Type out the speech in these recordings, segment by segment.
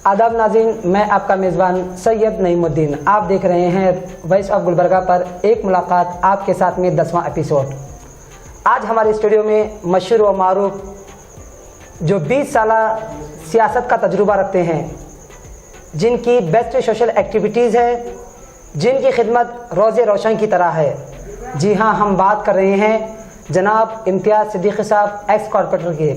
आदाब नाज़रीन, मैं आपका मेज़बान सैयद नईमुद्दीन। आप देख रहे हैं वॉइस ऑफ गुलबर्गा पर एक मुलाकात आपके साथ में 10वां एपिसोड। आज हमारे स्टूडियो में मशहूर व मारूफ जो 20 साल सियासत का तजुर्बा रखते हैं, जिनकी बेस्ट सोशल एक्टिविटीज़ है, जिनकी खिदमत रोज़े रोशन की तरह है। जी हाँ, हम बात कर रहे हैं जनाब इम्तियाज़ सिद्दीकी साहब, एक्स कॉर्पोरेटर के।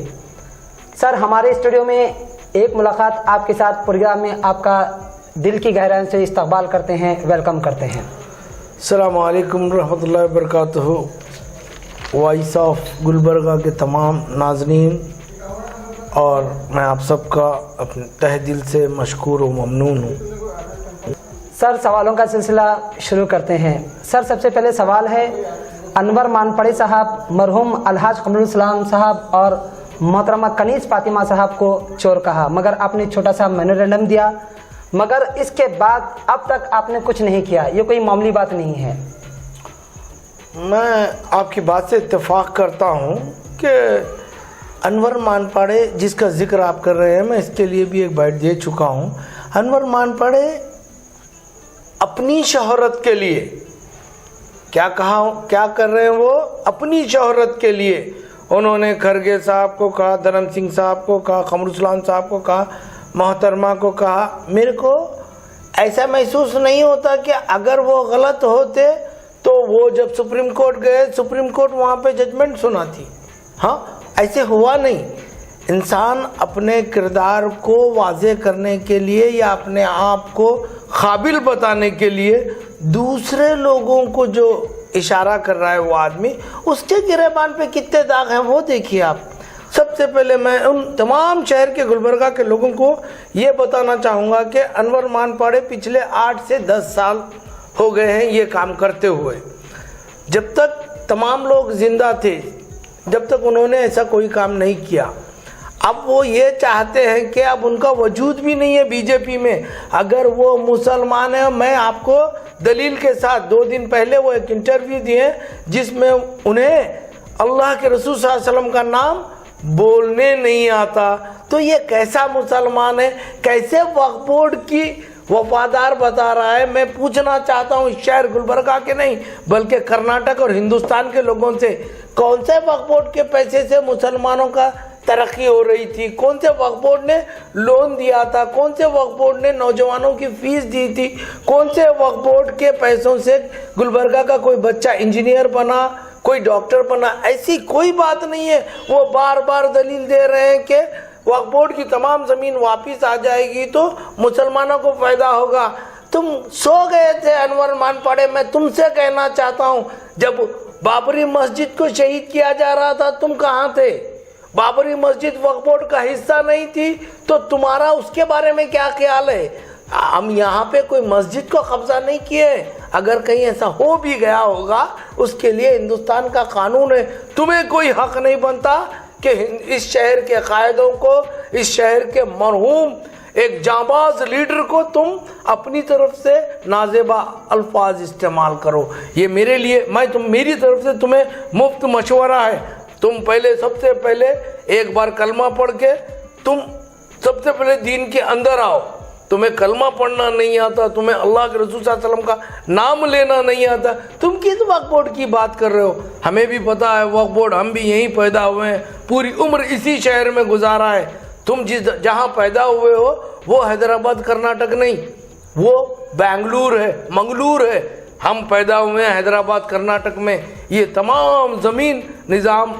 सर, हमारे स्टूडियो में एक मुलाकात आपके साथ प्रोग्राम में आपका दिल की गहराई से इस्तकबाल करते हैं, वेलकम करते हैं। अस्सलामु अलैकुम रहमतुल्लाहि व बरकातहू। वॉइस ऑफ गुलबर्गा के तमाम नाज़रीन और मैं आप सबका अपने तहे दिल से मशकूर व ममनून हूँ। सर, सवालों का सिलसिला शुरू करते हैं। सर, सबसे पहले सवाल है, अनवर मानपड़े साहब मरहूम अलहाज कमरुल इस्लाम साहब और मोहतरमा कनीज़ फातिमा साहब को चोर कहा, मगर आपने छोटा सा मेमोरेंडम दिया, मगर इसके बाद अब तक आपने कुछ नहीं किया। ये कोई मामूली बात नहीं है। मैं आपकी बात से इत्तेफाक करता हूँ कि अनवर मानपड़े जिसका जिक्र आप कर रहे हैं, मैं इसके लिए भी एक बाइट दे चुका हूँ। अनवर मानपड़े अपनी शोहरत के लिए क्या कर रहे हैं, वो अपनी शोहरत के लिए उन्होंने खरगे साहब को कहा, धर्म सिंह साहब को कहा, कमरुल इस्लाम साहब को कहा, मोहतरमा को कहा। मेरे को ऐसा महसूस नहीं होता कि अगर वो गलत होते तो वो जब सुप्रीम कोर्ट गए, सुप्रीम कोर्ट वहाँ पे जजमेंट सुनाती। हाँ, ऐसे हुआ नहीं। इंसान अपने किरदार को वाज़े करने के लिए या अपने आप को काबिल बताने के लिए दूसरे लोगों को जो इशारा कर रहा है वो आदमी, उसके गिरेबान पे कितने दाग हैं वो देखिए आप। सबसे पहले मैं उन तमाम शहर के गुलबर्गा के लोगों को ये बताना चाहूँगा कि अनवर मानपड़े पिछले 8 से 10 साल हो गए हैं ये काम करते हुए। जब तक तमाम लोग जिंदा थे, जब तक उन्होंने ऐसा कोई काम नहीं किया। अब वो ये चाहते हैं कि अब उनका वजूद भी नहीं है बीजेपी में। अगर वो मुसलमान है, मैं आपको दलील के साथ 2 दिन पहले वो एक इंटरव्यू दिए जिसमें उन्हें अल्लाह के रसूल सल्लल्लाहु अलैहि वसल्लम का नाम बोलने नहीं आता। तो ये कैसा मुसलमान है, कैसे वक्फ बोर्ड की वफादार बता रहा है। मैं पूछना चाहता हूँ इस शहर गुलबर्गा के नहीं बल्कि कर्नाटक और हिंदुस्तान के लोगों से, कौन से वक्फ बोर्ड के पैसे से मुसलमानों का तरक्की हो रही थी? कौन से वक्फ बोर्ड ने लोन दिया था? कौन से वक्फ बोर्ड ने नौजवानों की फीस दी थी? कौन से वक्फ बोर्ड के पैसों से गुलबर्गा का कोई बच्चा इंजीनियर बना, कोई डॉक्टर बना? ऐसी कोई बात नहीं है। वो बार बार दलील दे रहे हैं कि वक्फ बोर्ड की तमाम ज़मीन वापस आ जाएगी तो मुसलमानों को फ़ायदा होगा। तुम सो गए थे अनवर मानपड़े। मैं तुमसे कहना चाहता हूँ, जब बाबरी मस्जिद को शहीद किया जा रहा था तुम कहाँ थे? बाबरी मस्जिद वक्फ बोर्ड का हिस्सा नहीं थी तो तुम्हारा उसके बारे में क्या ख्याल है? हम यहाँ पे कोई मस्जिद को कब्जा नहीं किए। अगर कहीं ऐसा हो भी गया होगा, उसके लिए हिंदुस्तान का कानून है। तुम्हें कोई हक नहीं बनता कि इस शहर के कायदों को, इस शहर के मरहूम एक जांबाज लीडर को तुम अपनी तरफ से नाजेबा अल्फाज इस्तेमाल करो। ये मेरे लिए, मेरी तरफ से तुम्हें मुफ्त मशवरा है। तुम सबसे पहले एक बार कलमा पढ़ के तुम सबसे पहले दीन के अंदर आओ। तुम्हें कलमा पढ़ना नहीं आता, तुम्हें अल्लाह के रसूल सल्लल्लाहु अलैहि वसल्लम का नाम लेना नहीं आता, तुम किस वक्फ बोर्ड की बात कर रहे हो? हमें भी पता है वक्फ बोर्ड, हम भी यहीं पैदा हुए हैं, पूरी उम्र इसी शहर में गुजारा है। तुम जहाँ पैदा हुए हो वो हैदराबाद कर्नाटक नहीं, वो बेंगलुरु है, मंगलूर है। हम पैदा हुए हैं हैदराबाद कर्नाटक में। ये तमाम ज़मीन निज़ाम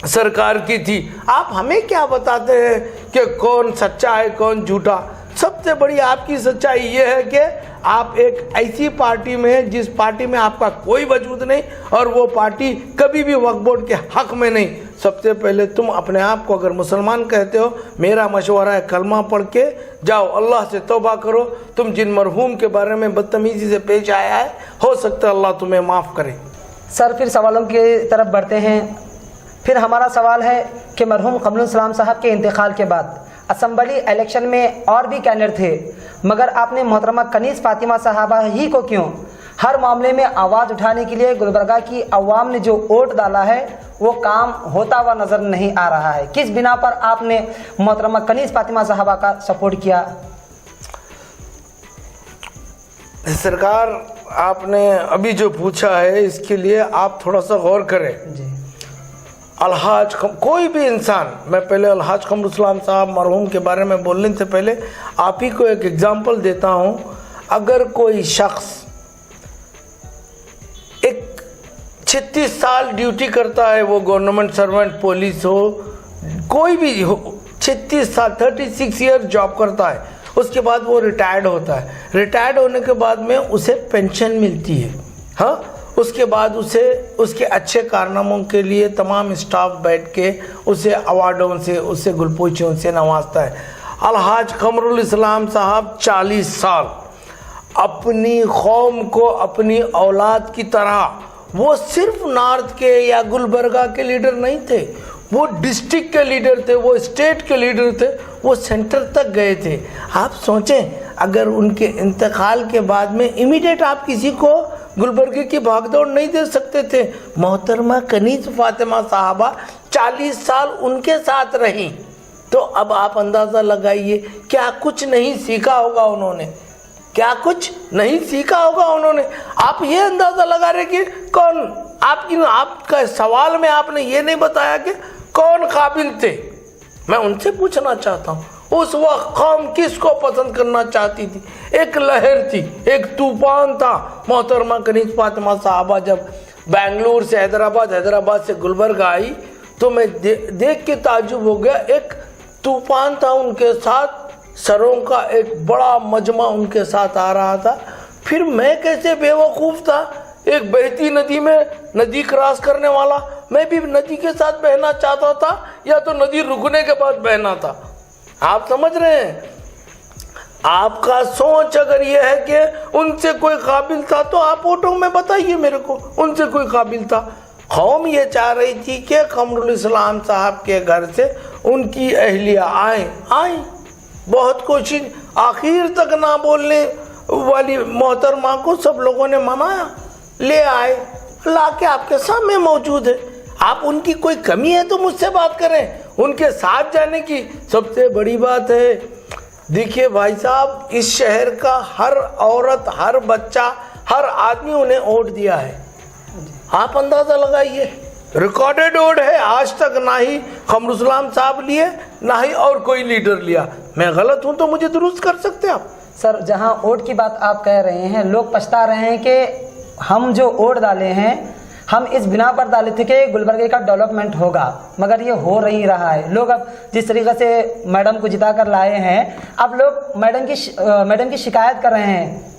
सरकार की थी। आप हमें क्या बताते हैं कि कौन सच्चा है कौन झूठा? सबसे बड़ी आपकी सच्चाई ये है कि आप एक ऐसी पार्टी में हैं जिस पार्टी में आपका कोई वजूद नहीं और वो पार्टी कभी भी वक्फ बोर्ड के हक में नहीं। सबसे पहले तुम अपने आप को अगर मुसलमान कहते हो, मेरा मशवरा है कलमा पढ़ के जाओ, अल्लाह से तौबा करो। तुम जिन मरहूम के बारे में बदतमीजी से पेश आया है, हो सकता है अल्लाह तुम्हें माफ़ करे। सर, फिर सवालों की तरफ बढ़ते हैं। फिर हमारा सवाल है कि मरहूम कमरुल इस्लाम साहब के इंतकाल के बाद असम्बली इलेक्शन में और भी कैंडिडेट थे, मगर आपने मोहतरमा कनीज़ फातिमा साहबा ही को क्यों हर मामले में आवाज़ उठाने के लिए गुलबर्गा की अवाम ने जो वोट डाला है वो काम होता हुआ नज़र नहीं आ रहा है। किस बिना पर आपने मोहतरमा कनीज़ फातिमा साहबा का सपोर्ट किया? सरकार, आपने अभी जो पूछा है इसके लिए आप थोड़ा सा गौर करें जी। अलहाज कोई भी इंसान, मैं पहले अलहाज कमरुल साहब मरहूम के बारे में बोलने से पहले आप ही को एक एग्जांपल देता हूँ। अगर कोई शख्स एक 36 साल ड्यूटी करता है, वो गवर्नमेंट सर्वेंट, पुलिस हो, कोई भी हो, 36 साल 36 ईयर जॉब करता है, उसके बाद वो रिटायर्ड होता है। रिटायर्ड होने के बाद में उसे पेंशन मिलती है। हाँ, उसके बाद उसे उसके अच्छे कारनामों के लिए तमाम स्टाफ बैठ के उसे अवार्डों से, उसे गुलपोचियों से नवाजता है। अलहाज कमरुल इस्लाम साहब 40 साल अपनी कौम को अपनी औलाद की तरह, वो सिर्फ नॉर्थ के या गुलबर्गा के लीडर नहीं थे, वो डिस्ट्रिक्ट के लीडर थे, वो स्टेट के लीडर थे, वो सेंटर तक गए थे। आप सोचें, अगर उनके इंतकाल के बाद में इमीडिएट आप किसी को गुलबर्गे की भागदौड़ नहीं दे सकते थे। मोहतरमा कनीज़ फातिमा साहबा 40 साल उनके साथ रहीं, तो अब आप अंदाज़ा लगाइए क्या कुछ नहीं सीखा होगा उन्होंने, क्या कुछ नहीं सीखा होगा उन्होंने। आप ये अंदाज़ा लगा रहे कि कौन, आपका सवाल में आपने ये नहीं बताया कि कौन काबिल थे। मैं उनसे पूछना चाहता हूँ, उस वक्त कौम किसको पसंद करना चाहती थी? एक लहर थी, एक तूफान था। मोहतरमा कनीज़ फातिमा साहबा जब बेंगलुरु से हैदराबाद, हैदराबाद से गुलबर्गा आई तो मैं देख के ताज्जुब हो गया। एक तूफान था उनके साथ, सरों का एक बड़ा मजमा उनके साथ आ रहा था। फिर मैं कैसे बेवकूफ़ था, एक बहती नदी में नदी क्रॉस करने वाला, मैं भी नदी के साथ बहना चाहता था या तो नदी रुकने के बाद बहना था। आप समझ रहे हैं? आपका सोच अगर यह है कि उनसे कोई काबिल था तो आप वोटों में बताइए मेरे को उनसे कोई काबिल था। कौम ये चाह रही थी कि कमरुल इस्लाम साहब के घर से उनकी अहलिया आए। बहुत कोशिश, आखिर तक ना बोलने वाली मोहतरमा को सब लोगों ने मनाया, ले आए, ला के आपके सामने मौजूद है। आप उनकी कोई कमी है तो मुझसे बात करें, उनके साथ जाने की सबसे बड़ी बात है। देखिए भाई साहब, इस शहर का हर औरत, हर बच्चा, हर आदमी उन्हें वोट दिया है। आप अंदाजा लगाइए, रिकॉर्डेड वोट है। आज तक ना ही कमरुल इस्लाम साहब लिए, ना ही और कोई लीडर लिया। मैं गलत हूं तो मुझे दुरुस्त कर सकते आप। सर, जहां वोट की बात आप कह रहे हैं, लोग पछता रहे हैं कि हम जो वोट डाले हैं हम इस बिना पर डाले थे कि गुलबर्गे का डेवलपमेंट होगा, मगर ये हो नहीं रहा है। लोग अब जिस तरीके से मैडम को जिता कर लाए हैं, अब लोग मैडम की शिकायत कर रहे हैं।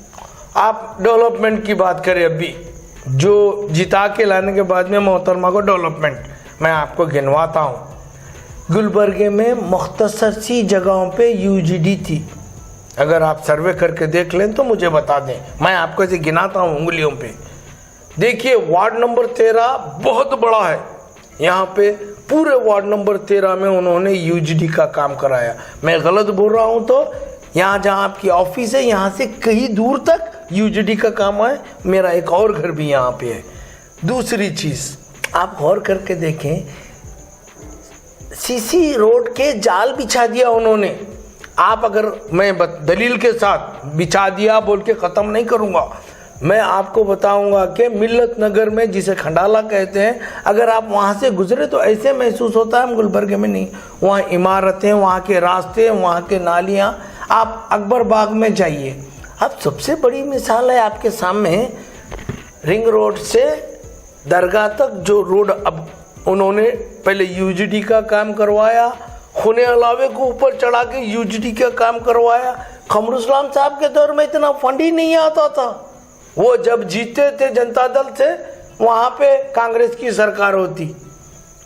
आप डेवलपमेंट की बात करें, अभी जो जिता के लाने के बाद में मोहतरमा को डेवलपमेंट, मैं आपको गिनवाता हूँ। गुलबर्गे में मुख्तसर सी जगहों पे यूजीडी थी। अगर आप सर्वे करके देख लें तो मुझे बता दें, मैं आपको ऐसे गिनाता हूँ उंगलियों पे। देखिए, वार्ड नंबर 13 बहुत बड़ा है। यहाँ पे पूरे वार्ड नंबर 13 में उन्होंने यूजीडी का काम कराया। मैं गलत बोल रहा हूँ तो यहाँ जहाँ आपकी ऑफिस है, यहाँ से कहीं दूर तक यूजीडी का काम है। मेरा एक और घर भी यहाँ पे है। दूसरी चीज़ आप गौर करके देखें, सीसी रोड के जाल बिछा दिया उन्होंने। आप अगर, मैं दलील के साथ बिछा दिया बोल के ख़त्म नहीं करूँगा, मैं आपको बताऊंगा कि मिल्लत नगर में, जिसे खंडाला कहते हैं, अगर आप वहाँ से गुजरे तो ऐसे महसूस होता है हम गुलबर्गे में नहीं। वहाँ इमारतें, वहाँ के रास्ते, वहाँ के नालियाँ। आप अकबर बाग में जाइए, अब सबसे बड़ी मिसाल है आपके सामने, रिंग रोड से दरगाह तक जो रोड, अब उन्होंने पहले यूजीडी का काम करवाया, खुने अलावे को ऊपर चढ़ा के यूजीडी का काम करवाया। कमरुल इस्लाम साहब के दौर में इतना फंड ही नहीं आता था। वो जब जीते थे जनता दल से, वहाँ पे कांग्रेस की सरकार होती,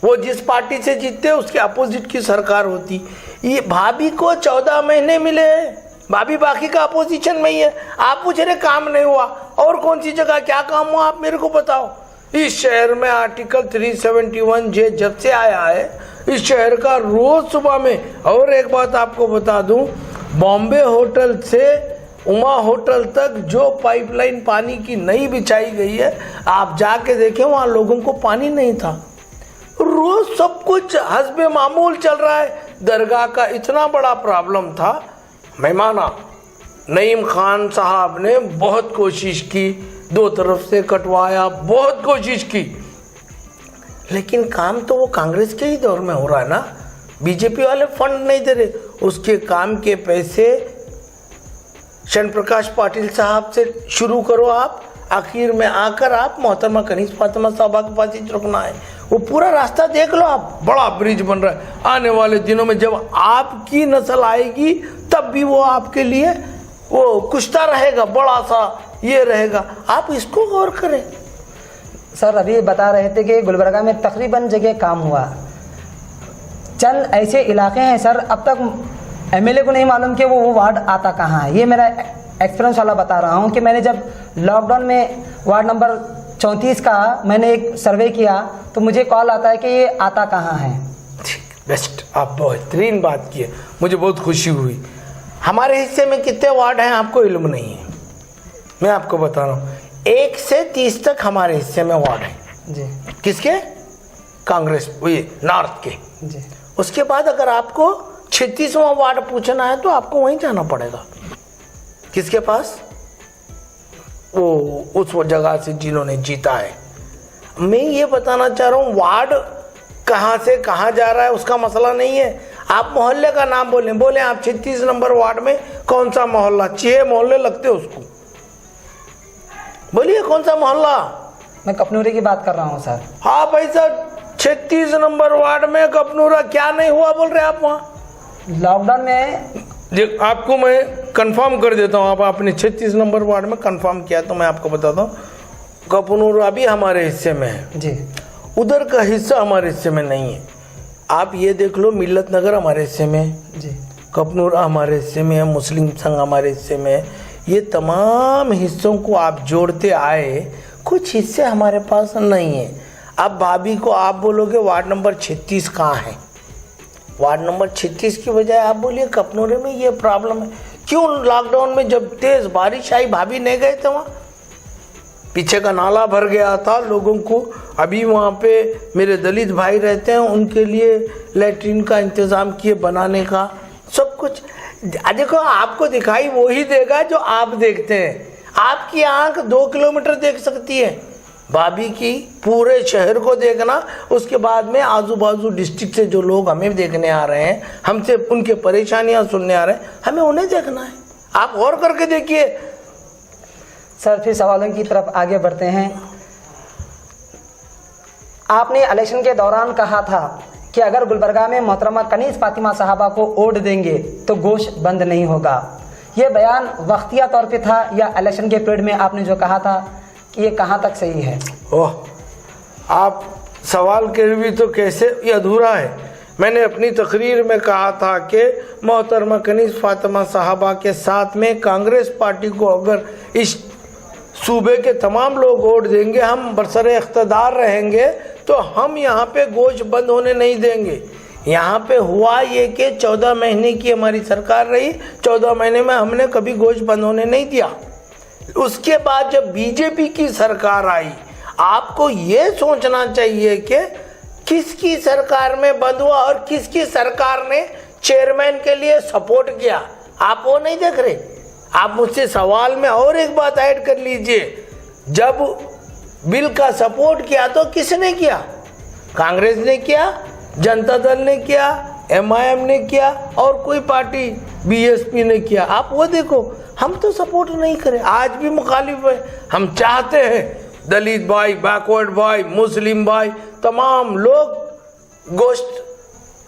वो जिस पार्टी से जीतते उसके अपोजिट की सरकार होती। ये भाभी को 14 महीने मिले हैं, भाभी बाकी का अपोजिशन में ही है। आप पूछ रहे काम नहीं हुआ, और कौन सी जगह क्या काम हुआ आप मेरे को बताओ। इस शहर में आर्टिकल 371J जब से आया है, इस शहर का रोज सुबह में, और एक बात आपको बता दूं, बॉम्बे होटल से उमा होटल तक जो पाइपलाइन पानी की नई बिछाई गई है, आप जाके देखें वहाँ लोगों को पानी नहीं था। रोज सब कुछ हस्बे मामूल चल रहा है। दरगाह का इतना बड़ा प्रॉब्लम था, मैं माना नईम खान साहब ने बहुत कोशिश की, 2 तरफ से कटवाया, बहुत कोशिश की, लेकिन काम तो वो कांग्रेस के ही दौर में हो रहा है ना। बीजेपी वाले फंड नहीं दे रहे, उसके काम के पैसे शरण प्रकाश पाटिल साहब से शुरू करो आप, आखिर में आकर आप मोहतरमा कनीज फातिमा साहबा के पास ही रुकना है। वो पूरा रास्ता देख लो आप, बड़ा ब्रिज बन रहा है। आने वाले दिनों में जब आपकी नस्ल आएगी तब भी वो आपके लिए वो कुश्ता रहेगा, बड़ा सा ये रहेगा। आप इसको गौर करें। सर अभी बता रहे थे कि गुलबर्गा में तकरीबन जगह काम हुआ। चंद ऐसे इलाके हैं सर, अब तक एमएलए को नहीं मालूम कि वो वार्ड आता कहाँ है। ये मेरा एक्सपीरियंस वाला बता रहा हूँ कि मैंने जब लॉकडाउन में वार्ड नंबर 34 का मैंने एक सर्वे किया तो मुझे कॉल आता है कि ये आता कहाँ है। बेस्ट, आप बेहतरीन बात की है, मुझे बहुत खुशी हुई। हमारे हिस्से में कितने वार्ड हैं आपको इल्म नहीं है, मैं आपको बता रहा हूँ। 1 से 30 तक हमारे हिस्से में वार्ड हैं जी। किसके? कांग्रेस, ये नॉर्थ के जी। उसके बाद अगर आपको 36वां वार्ड पूछना है तो आपको वहीं जाना पड़ेगा। किसके पास? वो उस जगह से जिन्होंने जीता है। मैं ये बताना चाह रहा हूँ, वार्ड कहाँ से कहाँ जा रहा है उसका मसला नहीं है। आप मोहल्ले का नाम बोले आप 36 नंबर वार्ड में कौन सा मोहल्ला, 6 मोहल्ले लगते उसको, बोलिए कौन सा मोहल्ला? मैं कपनूरी की बात कर रहा हूँ सर। हाँ भाई साहब, 36 नंबर वार्ड में कपनूरा क्या नहीं हुआ बोल रहे आप? वहाँ लॉकडाउन में जी आपको मैं कंफर्म कर देता हूँ। आप आपने 36 नंबर वार्ड में कंफर्म किया तो मैं आपको बताता हूँ, कपनूरा भी हमारे हिस्से में है जी, उधर का हिस्सा हमारे हिस्से में नहीं है। आप ये देख लो, मिल्लत नगर हमारे हिस्से में है जी, कपनूरा हमारे हिस्से में है, मुस्लिम संघ हमारे हिस्से में है। ये तमाम हिस्सों को आप जोड़ते आए, कुछ हिस्से हमारे पास नहीं है। अब भाभी को आप बोलोगे वार्ड नंबर 36 कहाँ है, वार्ड नंबर 36 की बजाय आप बोलिए कपनूरे में ये प्रॉब्लम है। क्यों? लॉकडाउन में जब तेज बारिश आई भाभी नहीं गए थे वहाँ, पीछे का नाला भर गया था लोगों को। अभी वहाँ पे मेरे दलित भाई रहते हैं, उनके लिए लैट्रिन का इंतज़ाम किए, बनाने का सब कुछ। देखो आपको दिखाई वो ही देगा जो आप देखते हैं। आपकी आंख 2 किलोमीटर देख सकती है, भाभी की पूरे शहर को देखना, उसके बाद में आजू बाजू डिस्ट्रिक्ट से जो लोग हमें देखने आ रहे हैं, हमसे उनके परेशानियां सुनने आ रहे हैं, हमें उन्हें देखना है। आप गौर करके देखिए। सर फिर सवालों की तरफ आगे बढ़ते हैं। आपने इलेक्शन के दौरान कहा था कि अगर गुलबर्गा में मोहतरमा कनीज फातिमा साहबा को वोट देंगे तो गोश्त बंद नहीं होगा। ये बयान वक्तिया तौर पे था या इलेक्शन के पीरियड में आपने जो कहा था कि ये कहाँ तक सही है? ओह, आप सवाल के भी तो कैसे ये अधूरा है। मैंने अपनी तकरीर में कहा था कि मोहतरमा कनीज फातिमा साहबा के साथ में कांग्रेस पार्टी को अगर इस सूबे के तमाम लोग वोट देंगे, हम बरसरे इख्तदार रहेंगे, तो हम यहाँ पे गोश्त बंद होने नहीं देंगे। यहाँ पे हुआ ये कि 14 महीने की हमारी सरकार रही, 14 महीने में हमने कभी गोश्त बंद होने नहीं दिया। उसके बाद जब बीजेपी की सरकार आई, आपको ये सोचना चाहिए कि किसकी सरकार में बंद हुआ और किसकी सरकार ने चेयरमैन के लिए सपोर्ट किया। आप वो नहीं देख रहे। आप मुझसे सवाल में और एक बात ऐड कर लीजिए, जब बिल का सपोर्ट किया तो किसने किया? कांग्रेस ने किया, जनता दल ने किया, MIM ने किया और कोई पार्टी BSP ने किया। आप वो देखो, हम तो सपोर्ट नहीं करें, आज भी मुखालिफ है। हम चाहते हैं दलित भाई, बैकवर्ड भाई, मुस्लिम भाई, तमाम लोग गोश्त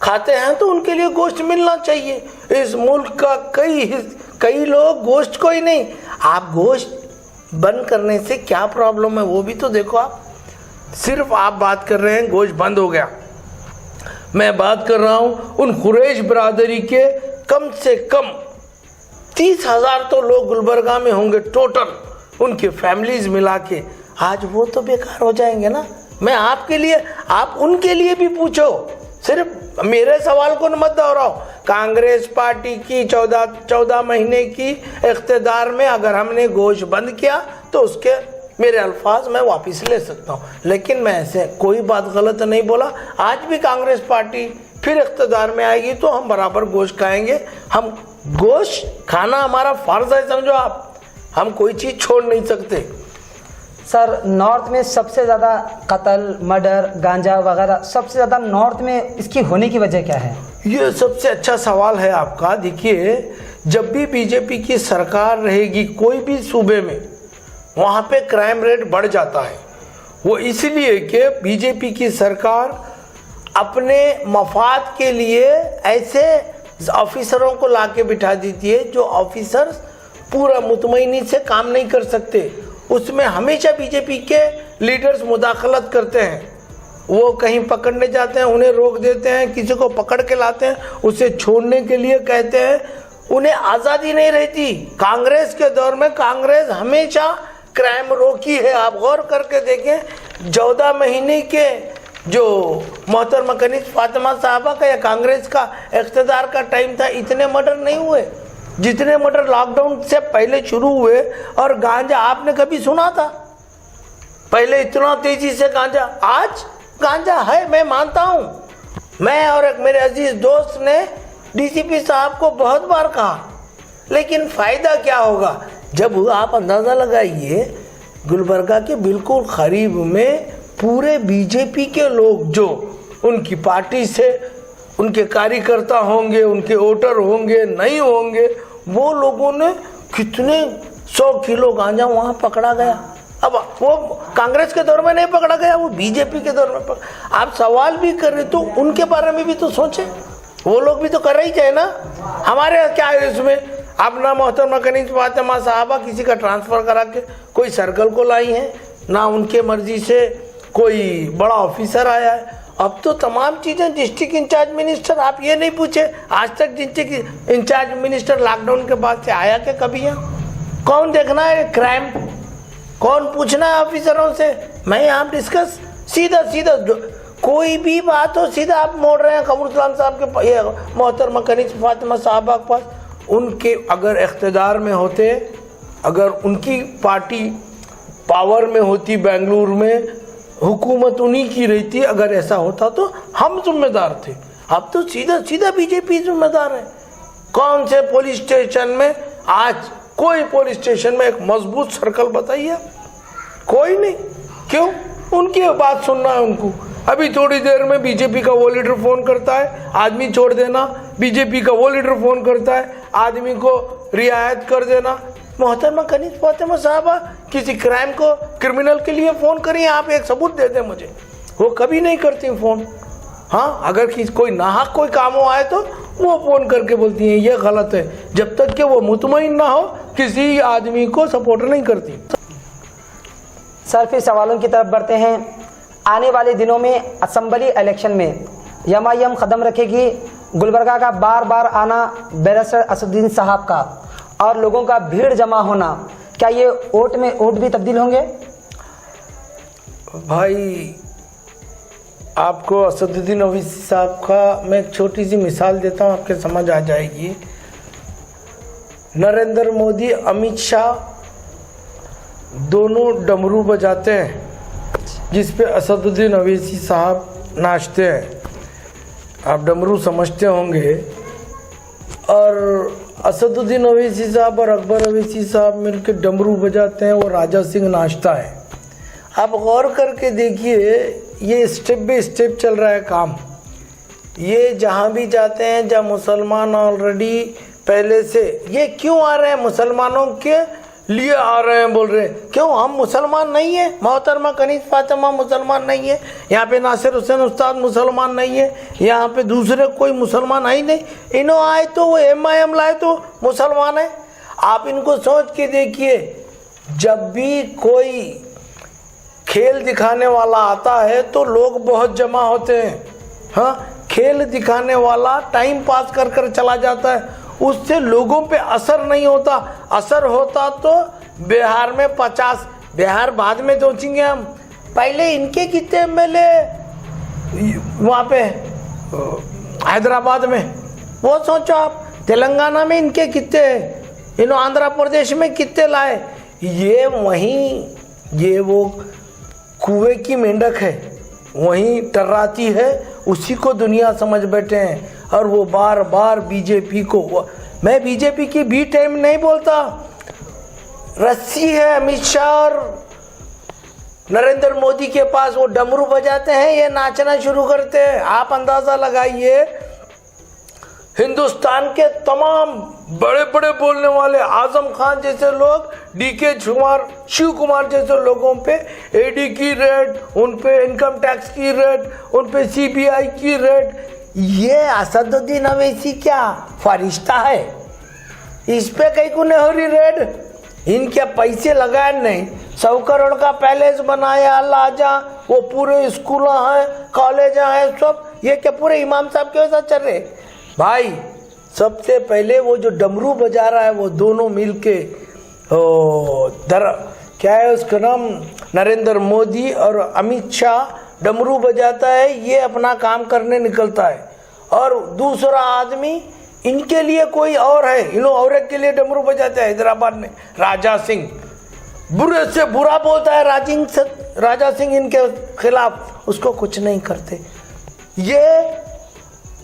खाते हैं तो उनके लिए गोश्त मिलना चाहिए। इस मुल्क का कई लोग गोश्त को ही नहीं, आप गोश्त बंद करने से क्या प्रॉब्लम है वो भी तो देखो। आप सिर्फ आप बात कर रहे हैं गोश्त बंद हो गया, मैं बात कर रहा हूं उन कुरैश बरादरी के कम से कम 30,000 तो लोग गुलबर्गा में होंगे टोटल, उनके फैमिलीज मिला के। आज वो तो बेकार हो जाएंगे ना। मैं आपके लिए, आप उनके लिए भी पूछो, सिर्फ मेरे सवाल को मत दोहराओ। कांग्रेस पार्टी की 14 महीने की इख्तिदार में अगर हमने गोश्त बंद किया तो उसके मेरे अल्फाज मैं वापस ले सकता हूँ, लेकिन मैं ऐसे कोई बात गलत नहीं बोला। आज भी कांग्रेस पार्टी फिर इख्तिदार में आएगी तो हम बराबर गोश्त खाएंगे। हम गोश्त खाना हमारा फर्ज है, समझो आप, हम कोई चीज़ छोड़ नहीं सकते। सर, नॉर्थ में सबसे ज़्यादा कत्ल, मर्डर, गांजा वगैरह सबसे ज़्यादा नॉर्थ में इसकी होने की वजह क्या है? ये सबसे अच्छा सवाल है आपका। देखिए, जब भी बीजेपी की सरकार रहेगी कोई भी सूबे में, वहाँ पे क्राइम रेट बढ़ जाता है। वो इसलिए कि बीजेपी की सरकार अपने मफाद के लिए ऐसे ऑफिसरों को लाके बिठा देती है जो ऑफिसर पूरा मुतमईनी से काम नहीं कर सकते। उसमें हमेशा बीजेपी के लीडर्स मुदाखलत करते हैं। वो कहीं पकड़ने जाते हैं, उन्हें रोक देते हैं, किसी को पकड़ के लाते हैं, उसे छोड़ने के लिए कहते हैं। उन्हें आज़ादी नहीं रहती। कांग्रेस के दौर में कांग्रेस हमेशा क्राइम रोकी है। आप गौर करके देखें, 14 महीने के जो मोहतरमा कनीज़ फातिमा साहबा का या कांग्रेस का इख्तिदार का टाइम था, इतने मर्डर नहीं हुए जितने मर्डर लॉकडाउन से पहले शुरू हुए। और गांजा आपने कभी सुना था पहले इतना तेजी से गांजा? आज गांजा है, मैं मानता हूं। मैं और एक मेरे अजीज दोस्त ने डीसीपी साहब को बहुत बार कहा, लेकिन फायदा क्या होगा? जब आप अंदाजा लगाइए, गुलबर्गा के बिल्कुल करीब में पूरे बीजेपी के लोग जो उनकी पार्टी से उनके कार्यकर्ता होंगे, उनके वोटर होंगे, नहीं होंगे, वो लोगों ने कितने 100 किलो गांजा वहाँ पकड़ा गया। अब वो कांग्रेस के दौर में नहीं पकड़ा गया, वो बीजेपी के दौर में पकड़ा। आप सवाल भी कर रहे तो उनके बारे में भी तो सोचें, वो लोग भी तो कर रही है ना। हमारे क्या है इसमें? अपना मोहतरमा कनीज़ फातिमा साहबा किसी का ट्रांसफ़र करा के कोई सर्कल को लाई है, ना उनके मर्जी से कोई बड़ा ऑफिसर आया है। अब तो तमाम चीज़ें डिस्ट्रिक्ट इंचार्ज मिनिस्टर, आप ये नहीं पूछे आज तक डिस्ट्रिक्ट इंचार्ज मिनिस्टर लॉकडाउन के बाद से आया क्या कभी यहाँ? कौन देखना है क्राइम? कौन पूछना है ऑफिसरों से? मैं यहाँ डिस्कस सीधा कोई भी बात हो सीधा आप मोड़ रहे हैं कमरुद्दीन साहब के ये मोहतरमा कनीज़ फातिमा साहबा के पास। उनके अगर इख्तिदार में होते, अगर उनकी पार्टी पावर में होती, बेंगलुरु में हुकूमत उन्हीं की रहती, अगर ऐसा होता तो हम जिम्मेदार थे। अब तो सीधा बीजेपी जिम्मेदार है। कौन से पुलिस स्टेशन में आज कोई पुलिस स्टेशन में एक मजबूत सर्कल बताइए? कोई नहीं। क्यों? उनकी बात सुनना है उनको। अभी थोड़ी देर में बीजेपी का वो लीडर फोन करता है, आदमी छोड़ देना। बीजेपी का वो लीडर फोन करता है, आदमी को रियायत कर देना। मोहतरमा कनीज़ फातिमा साहबा किसी क्राइम को, क्रिमिनल के लिए फ़ोन करिए, आप एक सबूत दे दें मुझे। वो कभी नहीं करती फ़ोन। हाँ, अगर कोई नाहक कोई काम हो आए तो वो फ़ोन करके बोलती हैं ये गलत है। जब तक कि वो मुतमईन ना हो किसी आदमी को सपोर्ट नहीं करती। सर, फिर सवालों की तरफ बढ़ते हैं। आने वाले दिनों में असम्बली इलेक्शन में एमआईएम कदम रखेगी। गुलबर्गा का बार बार आना, बैरिस्टर असदुद्दीन साहब का और लोगों का भीड़ जमा होना, क्या ये वोट में वोट भी तब्दील होंगे? भाई, आपको असदुद्दीन ओवैसी साहब का मैं एक छोटी सी मिसाल देता हूँ, आपके समझ आ जाएगी। नरेंद्र मोदी, अमित शाह दोनों डमरू बजाते हैं, जिस पे असदुद्दीन ओवैसी साहब नाचते हैं। आप डमरू समझते होंगे। और असदुद्दीन ओवैसी साहब और अकबर ओवैसी साहब मिलकर डमरू बजाते हैं, वो राजा सिंह नाचता है। आप गौर करके देखिए, ये स्टेप बाय स्टेप चल रहा है काम। ये जहाँ भी जाते हैं, जहाँ मुसलमान ऑलरेडी पहले से, ये क्यों आ रहे हैं? मुसलमानों के लिए आ रहे हैं, बोल रहे हैं। क्यों? हम मुसलमान नहीं है? मोहतरमा कनीज़ फातिमा मुसलमान नहीं है? यहाँ पे नासिर हुसैन उस्ताद मुसलमान नहीं है? यहाँ पे दूसरे कोई मुसलमान आई नहीं? इन्हों आए तो वो एमआईएम लाए तो मुसलमान है। आप इनको सोच के देखिए, जब भी कोई खेल दिखाने वाला आता है तो लोग बहुत जमा होते हैं। हाँ, खेल दिखाने वाला टाइम पास कर कर चला जाता है, उससे लोगों पे असर नहीं होता। असर होता तो बिहार में 50, बिहार बाद में सोचेंगे हम, पहले इनके कितने एमएलए वहाँ पे हैदराबाद में। वो सोचो आप, तेलंगाना में इनके कितने हैं, इन आंध्र प्रदेश में कितने लाए। ये वहीं, ये वो कुएं की मेंढक है, वहीं टर्राती है, उसी को दुनिया समझ बैठे हैं। और वो बार बार बीजेपी को, मैं बीजेपी की बी टाइम नहीं बोलता, रस्सी है अमित शाह और नरेंद्र मोदी के पास, वो डमरू बजाते हैं, ये नाचना शुरू करते हैं। आप अंदाजा लगाइए, हिंदुस्तान के तमाम बड़े बड़े बोलने वाले, आजम खान जैसे लोग, डीके कुमार, शिव कुमार जैसे लोगों पे ईडी की रेड, उन पे इनकम टैक्स की रेड, उन पे सीबीआई की रेड। ये असदुद्दीन अवैसी क्या फरिश्ता है, इस पे कहीं को नहीं हो रही रेड। इनके पैसे लगाए नहीं, 100 करोड़ का पैलेस बनाया लाजा, वो पूरे स्कूल हैं, कॉलेज हैं, सब ये क्या पूरे इमाम साहब के वैसा चल रहे। भाई सबसे पहले वो जो डमरू बजा रहा है, वो दोनों मिलके क्या है उसका नाम, नरेंद्र मोदी और अमित शाह डमरू बजाता है, ये अपना काम करने निकलता है। और दूसरा आदमी इनके लिए कोई और है, इन औरत के लिए डमरू बजाते हैं हैदराबाद में, राजा सिंह, बुरे से बुरा बोलता है राजा सिंह इनके खिलाफ, उसको कुछ नहीं करते। ये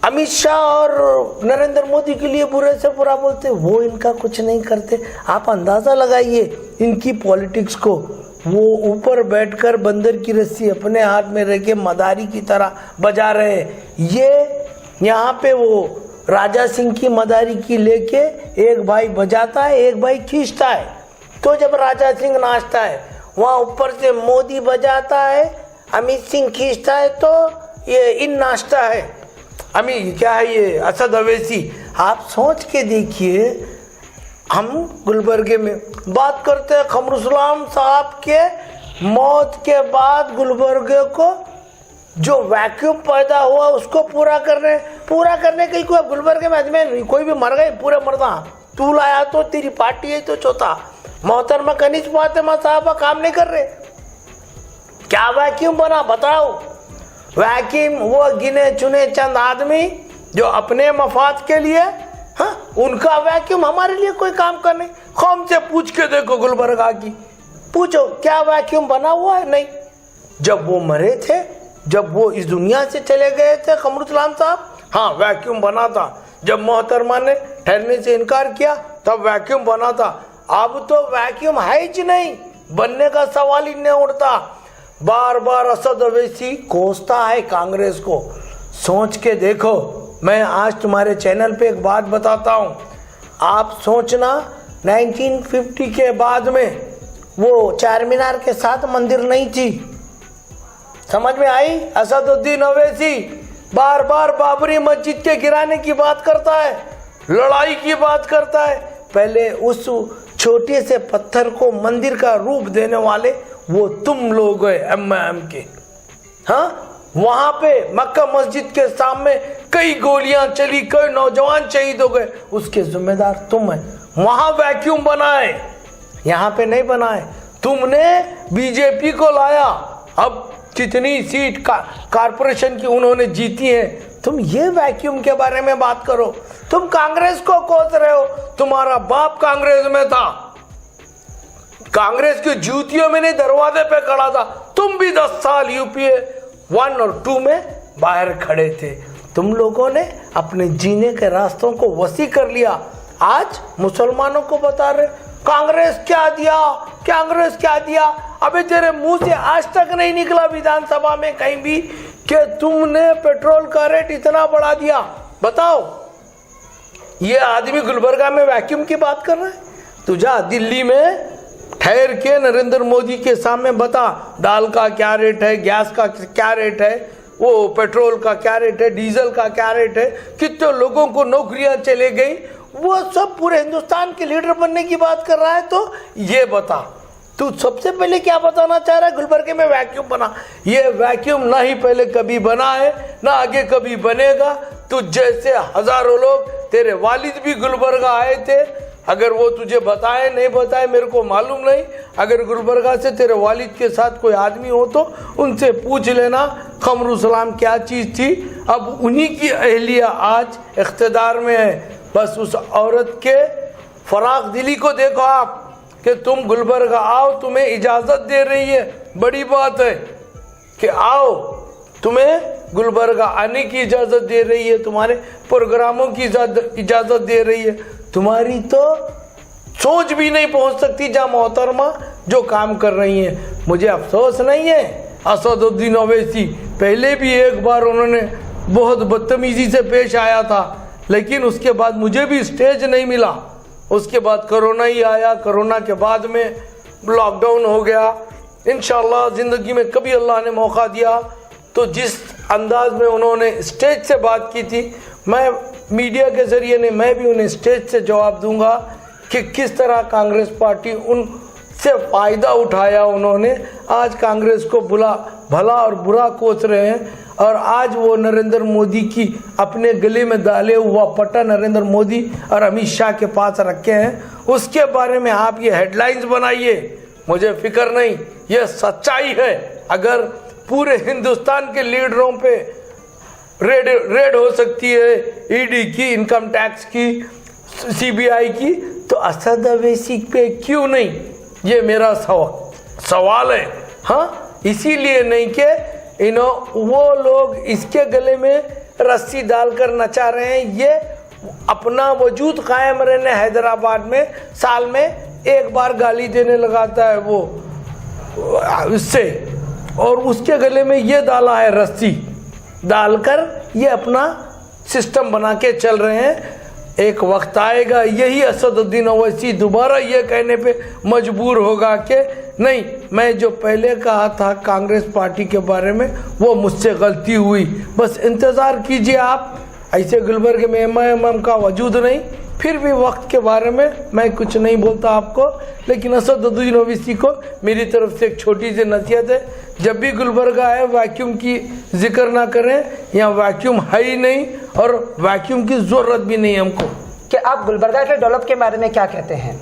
अमित शाह और नरेंद्र मोदी के लिए बुरे से बुरा बोलते, वो इनका कुछ नहीं करते। आप अंदाजा लगाइए इनकी पॉलिटिक्स को। वो ऊपर बैठकर बंदर की रस्सी अपने हाथ में रख के मदारी की तरह बजा रहे हैं। ये यहाँ पे वो राजा सिंह की मदारी की लेके एक भाई बजाता है, एक भाई खींचता है। तो जब राजा सिंह नाचता है, वहाँ ऊपर से मोदी बजाता है, अमित सिंह खींचता है, तो ये इन नाचता है। क्या है ये असद अवैसी। आप सोच के देखिए, हम गुलबर्गे में बात करते हैं, खमरुसलाम साहब के मौत के बाद गुलबर्गे को जो वैक्यूम पैदा हुआ उसको पूरा करने की कोई गुलबर्गे में आदमी कोई भी मर गए, पूरे मरदा, तू लाया तो तेरी पार्टी है तो चौथा। मोहतरमा कनीज फातिमा साहब काम नहीं कर रहे, क्या वैक्यूम बना बताओ। वैक्यूम वो गिने चुने चंद आदमी जो अपने मफाद के लिए, हाँ, उनका वैक्यूम, हमारे लिए कोई काम करने। कौन से पूछ के देखो गुलबर्गा की, पूछो क्या वैक्यूम बना हुआ है। नहीं, जब वो मरे थे, जब वो इस दुनिया से चले गए थे खमरुसलाम साहब, हाँ वैक्यूम बना था। जब मोहतरमा ने ठहरने से इनकार किया तब वैक्यूम बना था। अब तो वैक्यूम है ही नहीं, बनने का सवाल ही नहीं उठता। बार बार असद अवैसी कोसता है कांग्रेस को। सोच के देखो, मैं आज तुम्हारे चैनल पे एक बात बताता हूँ। आप सोचना, 1950 के बाद में वो चार मीनार के साथ मंदिर नहीं थी, समझ में आई। असदुद्दीन अवैसी बार बार बाबरी मस्जिद के गिराने की बात करता है, लड़ाई की बात करता है। पहले उस छोटे से पत्थर को मंदिर का रूप देने वाले वो तुम लोग है एमआईएम के। हाँ, वहां पे मक्का मस्जिद के सामने कई गोलियां चली, कई नौजवान शहीद हो गए, उसके जिम्मेदार तुम है। वहां वैक्यूम बनाए, यहाँ पे नहीं बनाए। तुमने बीजेपी को लाया, अब कितनी सीट कारपोरेशन की उन्होंने जीती है, तुम ये वैक्यूम के बारे में बात करो। तुम कांग्रेस को कोस रहे हो, तुम्हारा बाप कांग्रेस में था, कांग्रेस की जूतियों में नहीं दरवाजे पे खड़ा था। तुम भी 10 साल यूपीए 1 और 2 में बाहर खड़े थे। तुम लोगों ने अपने जीने के रास्तों को वसी कर लिया। आज मुसलमानों को बता रहे कांग्रेस क्या दिया, कांग्रेस क्या दिया। अबे तेरे मुंह से आज तक नहीं निकला विधानसभा में कहीं भी कि तुमने पेट्रोल का रेट इतना बढ़ा दिया। बताओ, ये आदमी गुलबर्गा में वैक्यूम की बात कर रहा है। तू जा दिल्ली में ठहर के नरेंद्र मोदी के सामने बता, दाल का क्या रेट है, गैस का क्या रेट है, वो पेट्रोल का क्या रेट है, डीजल का क्या रेट है, कितने लोगों को नौकरियां चले गई। वो सब पूरे हिंदुस्तान के लीडर बनने की बात कर रहा है। तो ये बता, तू सबसे पहले क्या बताना चाह रहा है? गुलबर्गे में वैक्यूम बना। ये वैक्यूम ना ही पहले कभी बना है, ना आगे कभी बनेगा। तुझ जैसे हजारों लोग, तेरे वालिद भी गुलबर्गा आए थे, अगर वो तुझे बताए नहीं बताए मेरे को मालूम नहीं। अगर गुलबर्गा से तेरे वालिद के साथ कोई आदमी हो तो उनसे पूछ लेना खमरुसलाम क्या चीज़ थी। अब उन्हीं की अहलिया आज इख्तिदार में है। बस उस औरत के फराग दिली को देखो आप कि तुम गुलबर्गा आओ, तुम्हें इजाज़त दे रही है। बड़ी बात है कि आओ, तुम्हें गुलबर्गा आने की इजाज़त दे रही है, तुम्हारे प्रोग्रामों की इजाज़त दे रही है। तुम्हारी तो सोच भी नहीं पहुंच सकती जहाँ मोहतरमा जो काम कर रही हैं। मुझे अफसोस नहीं है, असदुद्दीन ओवैसी पहले भी एक बार उन्होंने बहुत बदतमीज़ी से पेश आया था, लेकिन उसके बाद मुझे भी स्टेज नहीं मिला। उसके बाद कोरोना ही आया, कोरोना के बाद में लॉकडाउन हो गया। इंशाअल्लाह ज़िंदगी में कभी अल्लाह ने मौका दिया तो जिस अंदाज में उन्होंने स्टेज से बात की थी, मैं मीडिया के ज़रिए ने मैं भी उन्हें स्टेज से जवाब दूंगा कि किस तरह कांग्रेस पार्टी उनसे फ़ायदा उठाया। उन्होंने आज कांग्रेस को भला और बुरा कोस रहे हैं और आज वो नरेंद्र मोदी की अपने गले में डाले हुआ पट्टा नरेंद्र मोदी और अमित शाह के पास रखे हैं। उसके बारे में आप ये हेडलाइंस बनाइए, मुझे फिक्र नहीं, ये सच्चाई है। अगर पूरे हिंदुस्तान के लीडरों पे रेड हो सकती है, ईडी की, इनकम टैक्स की, सीबीआई की, तो असद ओवैसी पे क्यों नहीं? ये मेरा सवाल है। हाँ, इसीलिए नहीं कि वो लोग इसके गले में रस्सी डालकर नचा रहे हैं। ये अपना वजूद कायम रहने हैदराबाद में साल में एक बार गाली देने लगाता है वो उससे, और उसके गले में ये डाला है रस्सी डालकर ये अपना सिस्टम बना के चल रहे हैं। एक वक्त आएगा यही असदुद्दीन ओवैसी दोबारा ये कहने पे मजबूर होगा कि नहीं, मैं जो पहले कहा था कांग्रेस पार्टी के बारे में वो मुझसे गलती हुई। बस इंतज़ार कीजिए आप। ऐसे गुलबर्ग में एमआईएम का वजूद नहीं, फिर भी वक्त के बारे में मैं कुछ नहीं बोलता आपको, लेकिन असदुद्दीन ओवैसी को मेरी तरफ से एक छोटी सी नसीहत है, जब भी गुलबर्गा आए वैक्यूम की जिक्र ना करें। यहाँ वैक्यूम है ही नहीं और वैक्यूम की ज़रूरत भी नहीं हमको। कि आप गुलबर्गा के डेवलप के बारे में क्या कहते हैं?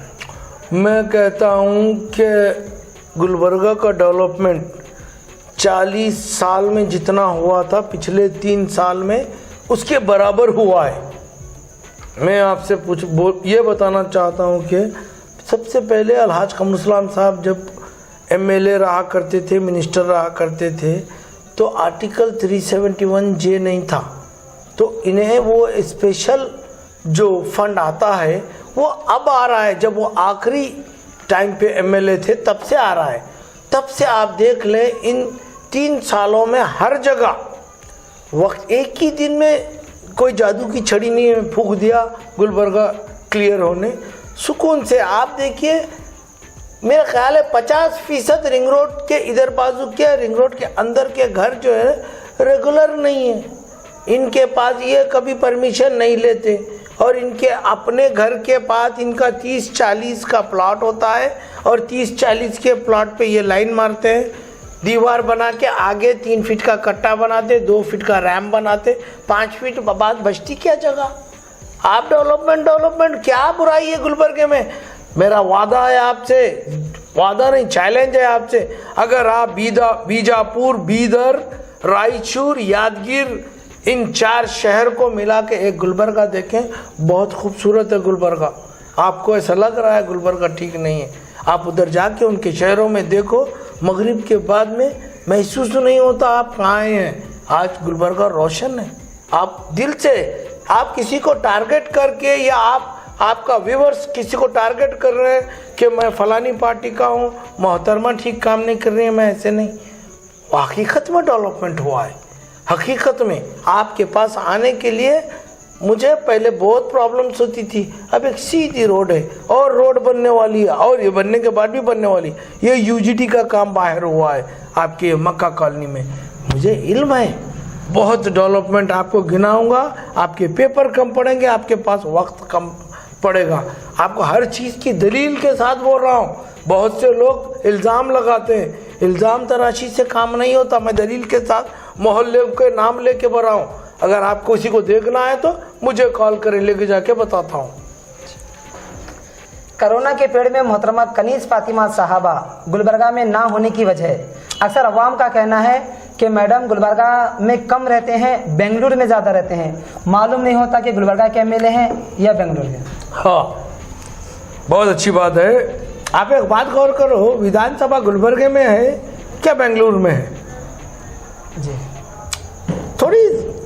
मैं कहता हूँ कि गुलबर्गा का डेवलपमेंट 40 साल में जितना हुआ था पिछले 3 साल में उसके बराबर हुआ है। मैं आपसे ये बताना चाहता हूँ कि सबसे पहले अलहाज कमरुसलाम साहब जब एमएलए रहा करते थे, मिनिस्टर रहा करते थे, तो आर्टिकल 371J नहीं था, तो इन्हें वो स्पेशल जो फंड आता है वो अब आ रहा है। जब वो आखिरी टाइम पे एमएलए थे तब से आ रहा है। तब से आप देख लें इन 3 सालों में हर जगह वक्त एक ही दिन में कोई जादू की छड़ी नहीं फूंक दिया गुलबर्गा क्लियर होने सुकून से। आप देखिए, मेरा ख्याल है 50% रिंग रोड के इधर बाजू के, रिंग रोड के अंदर के घर जो है रेगुलर नहीं है। इनके पास ये कभी परमिशन नहीं लेते और इनके अपने घर के पास इनका 30-40 का प्लॉट होता है और 30-40 के प्लॉट पे ये लाइन मारते हैं, दीवार बना के आगे 3 फीट का कट्टा बनाते, 2 फीट का रैम बनाते, 5 फीट बाद बचती क्या जगह। आप डेवलपमेंट क्या बुराई है गुलबर्गे में? मेरा वादा है आपसे, वादा नहीं चैलेंज है आपसे, अगर आप बीजापुर, बीदर, रायचूर, यादगीर इन 4 शहर को मिला के एक गुलबर्गा देखें, बहुत खूबसूरत है गुलबर्गा। आपको ऐसा लग रहा है गुलबर्गा ठीक नहीं है, आप उधर जाके उनके शहरों में देखो, मगरिब के बाद में महसूस नहीं होता आप कहाँ आए हैं। आज गुलबर्गा रोशन है। आप दिल से, आप किसी को टारगेट करके या आपका व्यूअर्स किसी को टारगेट कर रहे हैं कि मैं फलानी पार्टी का हूँ, मोहतरमा ठीक काम नहीं कर रही है, मैं ऐसे नहीं। हकीकत में डेवलपमेंट हुआ है। हकीकत में आपके पास आने के लिए मुझे पहले बहुत प्रॉब्लम्स होती थी, अब एक सीधी रोड है और रोड बनने वाली है और ये बनने के बाद भी बनने वाली। ये यूजीटी का काम बाहर हुआ है आपके मक्का कॉलोनी में, मुझे इल्म है। बहुत डेवलपमेंट आपको गिनाऊंगा, आपके पेपर कम पड़ेंगे, आपके पास वक्त कम पड़ेगा। आपको हर चीज़ की दलील के साथ बोल रहा हूँ। बहुत से लोग इल्ज़ाम लगाते हैं, इल्ज़ाम तराशी से काम नहीं होता। मैं दलील के साथ मोहल्ले के नाम लेके बढ़ा हूँ। अगर आपको किसी को देखना है तो मुझे कॉल करें, लेके जाके बताता हूँ। कोरोना के पीरियड में मोहतरमा कनीज़ फातिमा साहबा गुलबर्गा में ना होने की वजह अक्सर अवाम का कहना है कि मैडम गुलबर्गा में कम रहते हैं, बेंगलुरु में ज़्यादा रहते हैं। मालूम नहीं होता कि गुलबर्गा के एमएलए हैं या बेंगलुरु के। हाँ, बहुत अच्छी बात है। आप एक बात गौर करो, विधानसभा गुलबर्गे में है क्या बेंगलुरु में है? जी, थोड़ी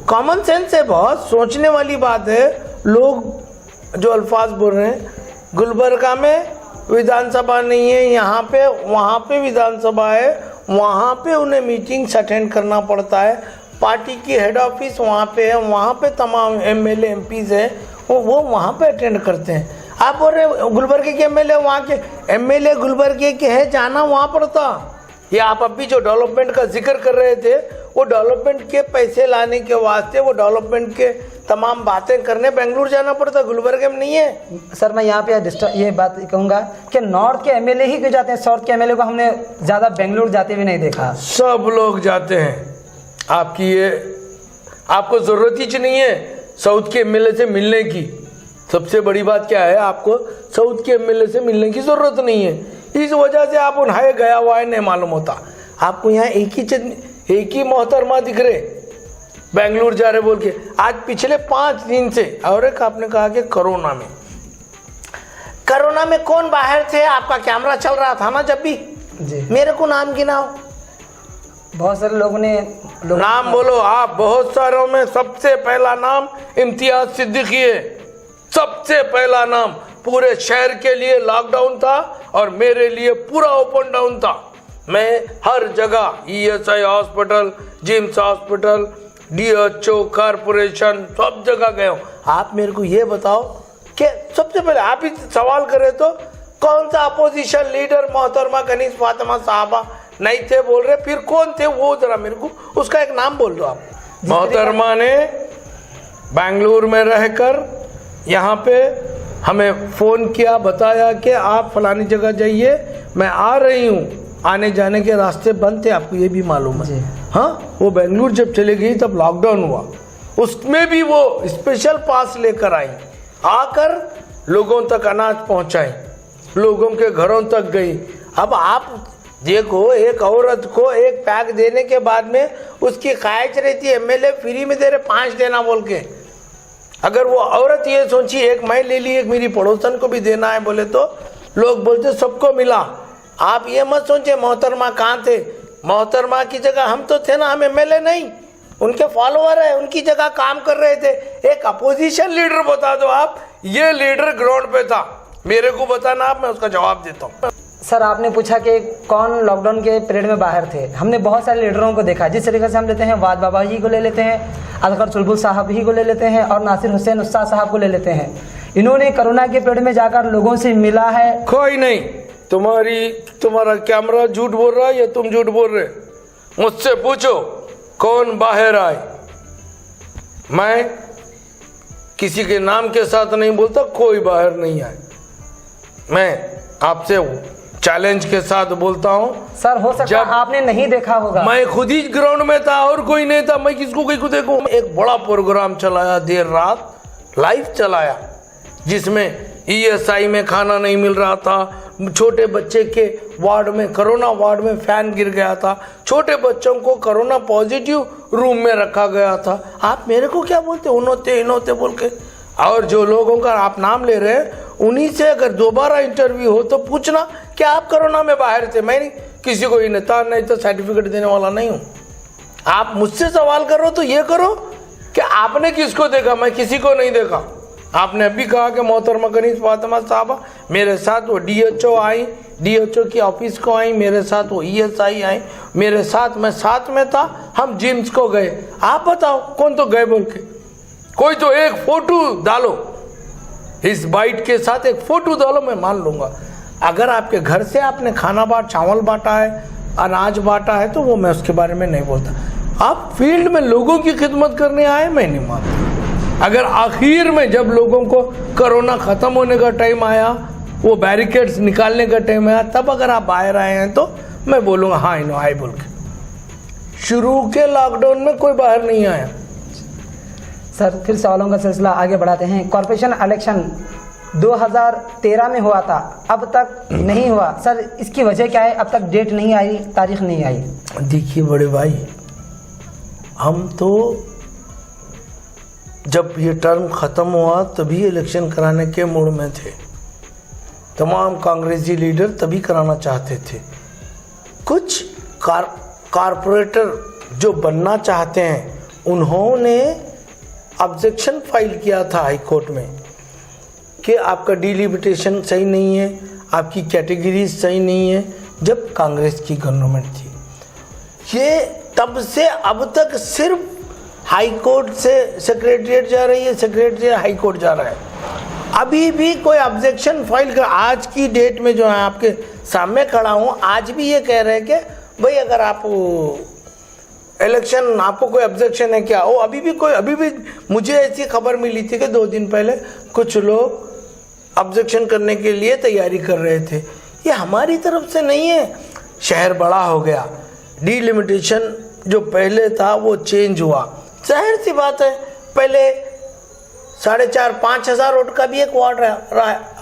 कॉमन सेंस है, बहुत सोचने वाली बात है। लोग जो अल्फाज बोल रहे हैं, गुलबर्गा में विधानसभा नहीं है, यहाँ पे वहाँ पे विधानसभा है, वहाँ पे उन्हें मीटिंग्स अटेंड करना पड़ता है। पार्टी की हेड ऑफिस वहाँ पे है, वहाँ पे तमाम एमएलए एमपीज हैं, वो वहाँ पे अटेंड करते हैं। आप बोल रहे गुलबर्गे के एमएलए, वहाँ के एमएलए गुलबर्गे के है, जाना वहाँ पड़ता। ये आप अभी जो डेवलपमेंट का जिक्र कर रहे थे, वो डेवलपमेंट के पैसे लाने के वास्ते, वो डेवलपमेंट के तमाम बातें करने बेंगलुरु जाना पड़ता, गुलबर्गे में नहीं है। सर मैं यहाँ पे ये बात कहूँगा कि नॉर्थ के एमएलए ही क्यों जाते हैं, साउथ के एमएलए को हमने ज़्यादा बेंगलुरु जाते हुए नहीं देखा। सब लोग जाते हैं। आपकी ये आपको ज़रूरत ही नहीं है साउथ के एमएलए से मिलने की। सबसे बड़ी बात क्या है, आपको साउथ के एमएलए से मिलने की ज़रूरत नहीं है। इस वजह से आप उन्हें गया हुआ है नहीं मालूम होता। आपको यहाँ एक ही मोहतरमा दिख रहे, बेंगलुरु जा रहे बोल के। आज पिछले 5 दिन से, और एक आपने कहा कि कोरोना में कौन बाहर थे? आपका कैमरा चल रहा था ना जब भी जी, मेरे को नाम गिनाओ। बहुत सारे लोगों ने नाम बोलो आप। बहुत सारों में सबसे पहला नाम इम्तियाज सिद्दीकी है। सबसे पहला नाम। पूरे शहर के लिए लॉकडाउन था और मेरे लिए पूरा ओपन डाउन था। मैं हर जगह ESI hospital, GIMS hospital, DHO, corporation, सब जगह गए हूँ। आप मेरे को ये बताओ कि सबसे पहले आप ही सवाल करें तो कौन सा अपोजिशन लीडर मोहतरमा कनीज़ फातिमा साहबा नहीं थे बोल रहे, फिर कौन थे वो जरा मेरे को उसका एक नाम बोल दो आप। मोहतरमा ने बेंगलुरु में रहकर यहाँ पे हमें फ़ोन किया, बताया कि आप फलानी जगह जाइए, मैं आ रही हूँ। आने जाने के रास्ते बंद थे, आपको ये भी मालूम है। हाँ, वो बेंगलुरु जब चले गई तब लॉकडाउन हुआ, उसमें भी वो स्पेशल पास लेकर आई, आकर लोगों तक अनाज पहुँचाई, लोगों के घरों तक गई। अब आप देखो, एक औरत को एक पैक देने के बाद में उसकी ख्वाहिश रहती है एमएलए फ्री में दे रहे 5 देना बोल के। अगर वो औरत ये सोची एक मैं ले ली, एक मेरी पड़ोसन को भी देना है बोले, तो लोग बोलते सबको मिला। आप ये मत सोचे मोहतरमा कहाँ थे। मोहतरमा की जगह हम तो थे ना, हम एमएलए नहीं, उनके फॉलोअर है, उनकी जगह काम कर रहे थे। एक अपोजिशन लीडर बता दो आप, ये लीडर ग्राउंड पे था, मेरे को बताना आप, मैं उसका जवाब देता हूँ। सर आपने पूछा कि कौन लॉकडाउन के पीरियड में बाहर थे। हमने बहुत सारे लीडरों को देखा, जिस तरीके से हम लेते हैं वाद बाबा जी को ले लेते हैं, अलकर चुलबुल साहब ही को ले लेते हैं और नासिर हुसैन उस्ताद साहब को ले लेते हैं। इन्होंने कोरोना के पीरियड में जाकर लोगों से मिला है। कोई नहीं, तुम्हारा कैमरा झूठ बोल रहा है या तुम झूठ बोल रहे? मुझसे पूछो कौन बाहर आए। मैं किसी के नाम के साथ नहीं बोलता, कोई बाहर नहीं आए। मैं आपसे चैलेंज के साथ बोलता हूँ। सर हो सकता है आपने नहीं देखा होगा, मैं खुद ही ग्राउंड में था और कोई नहीं था, मैं किसको देखूं। एक बड़ा प्रोग्राम चलाया, देर रात लाइव चलाया, जिसमें ईएसआई में खाना नहीं मिल रहा था, छोटे बच्चे के वार्ड में, कोरोना वार्ड में फैन गिर गया था, छोटे बच्चों को कोरोना पॉजिटिव रूम में रखा गया था। आप मेरे को क्या बोलते, उन्होंने इन्होंने बोल के। और जो लोगों का आप नाम ले रहे हैं, उन्हीं से अगर दोबारा इंटरव्यू हो तो पूछना कि आप कोरोना में बाहर थे। मैं किसी को नेता नहीं तो सर्टिफिकेट देने वाला नहीं हूँ। आप मुझसे सवाल करो तो ये करो कि आपने किसको देखा, मैं किसी को नहीं देखा। आपने अभी कहा कि मोहतरमा कनीज़ फातिमा साहबा मेरे साथ वो डीएचओ आई, डीएचओ की ऑफिस को आई, मेरे साथ वो ईएसआई आई, मेरे साथ, मैं साथ में था, हम जिम्स को गए। आप बताओ कौन तो गए बोल के, कोई तो एक फोटो डालो, इस बाइट के साथ एक फोटो डालो, मैं मान लूंगा। अगर आपके घर से आपने खाना चावल बांटा है, अनाज बांटा है, तो वो मैं उसके बारे में नहीं बोलता। आप फील्ड में लोगों की खिदमत करने आए, मैं नहीं मानता। अगर आखिर में जब लोगों को कोरोना खत्म होने का टाइम आया, वो बैरिकेड्स निकालने का टाइम आया, तब अगर आप बाहर आए हैं तो मैं बोलूँगा हाँ इन्हों आए बोल के। शुरू के लॉकडाउन में कोई बाहर नहीं आया। सर फिर सवालों का सिलसिला आगे बढ़ाते हैं। कॉर्पोरेशन इलेक्शन 2013 में हुआ था, अब तक नहीं हुआ। सर इसकी वजह क्या है? अब तक डेट नहीं आई, तारीख नहीं आई। देखिए बड़े भाई, हम तो जब ये टर्म ख़त्म हुआ तभी इलेक्शन कराने के मूड में थे। तमाम कांग्रेसी लीडर तभी कराना चाहते थे। कुछ कारपोरेटर जो बनना चाहते हैं उन्होंने ऑब्जेक्शन फाइल किया था हाई कोर्ट में कि आपका डिलिमिटेशन सही नहीं है, आपकी कैटेगरी सही नहीं है, जब कांग्रेस की गवर्नमेंट थी। ये तब से अब तक सिर्फ हाई कोर्ट से सेक्रेटरिएट जा रही है, सेक्रेटरिएट हाई कोर्ट जा रहा है। अभी भी कोई ऑब्जेक्शन फाइल कर, आज की डेट में जो है आपके सामने खड़ा हूँ, आज भी ये कह रहे हैं कि भाई अगर आप इलेक्शन, आपको कोई ऑब्जेक्शन है क्या? वो अभी भी मुझे ऐसी खबर मिली थी कि 2 दिन पहले कुछ लोग ऑब्जेक्शन करने के लिए तैयारी कर रहे थे। ये हमारी तरफ से नहीं है। शहर बड़ा हो गया, डिलिमिटेशन जो पहले था वो चेंज हुआ। जाहिर सी बात है, पहले 4,500-5 हज़ार वोट का भी एक वार्ड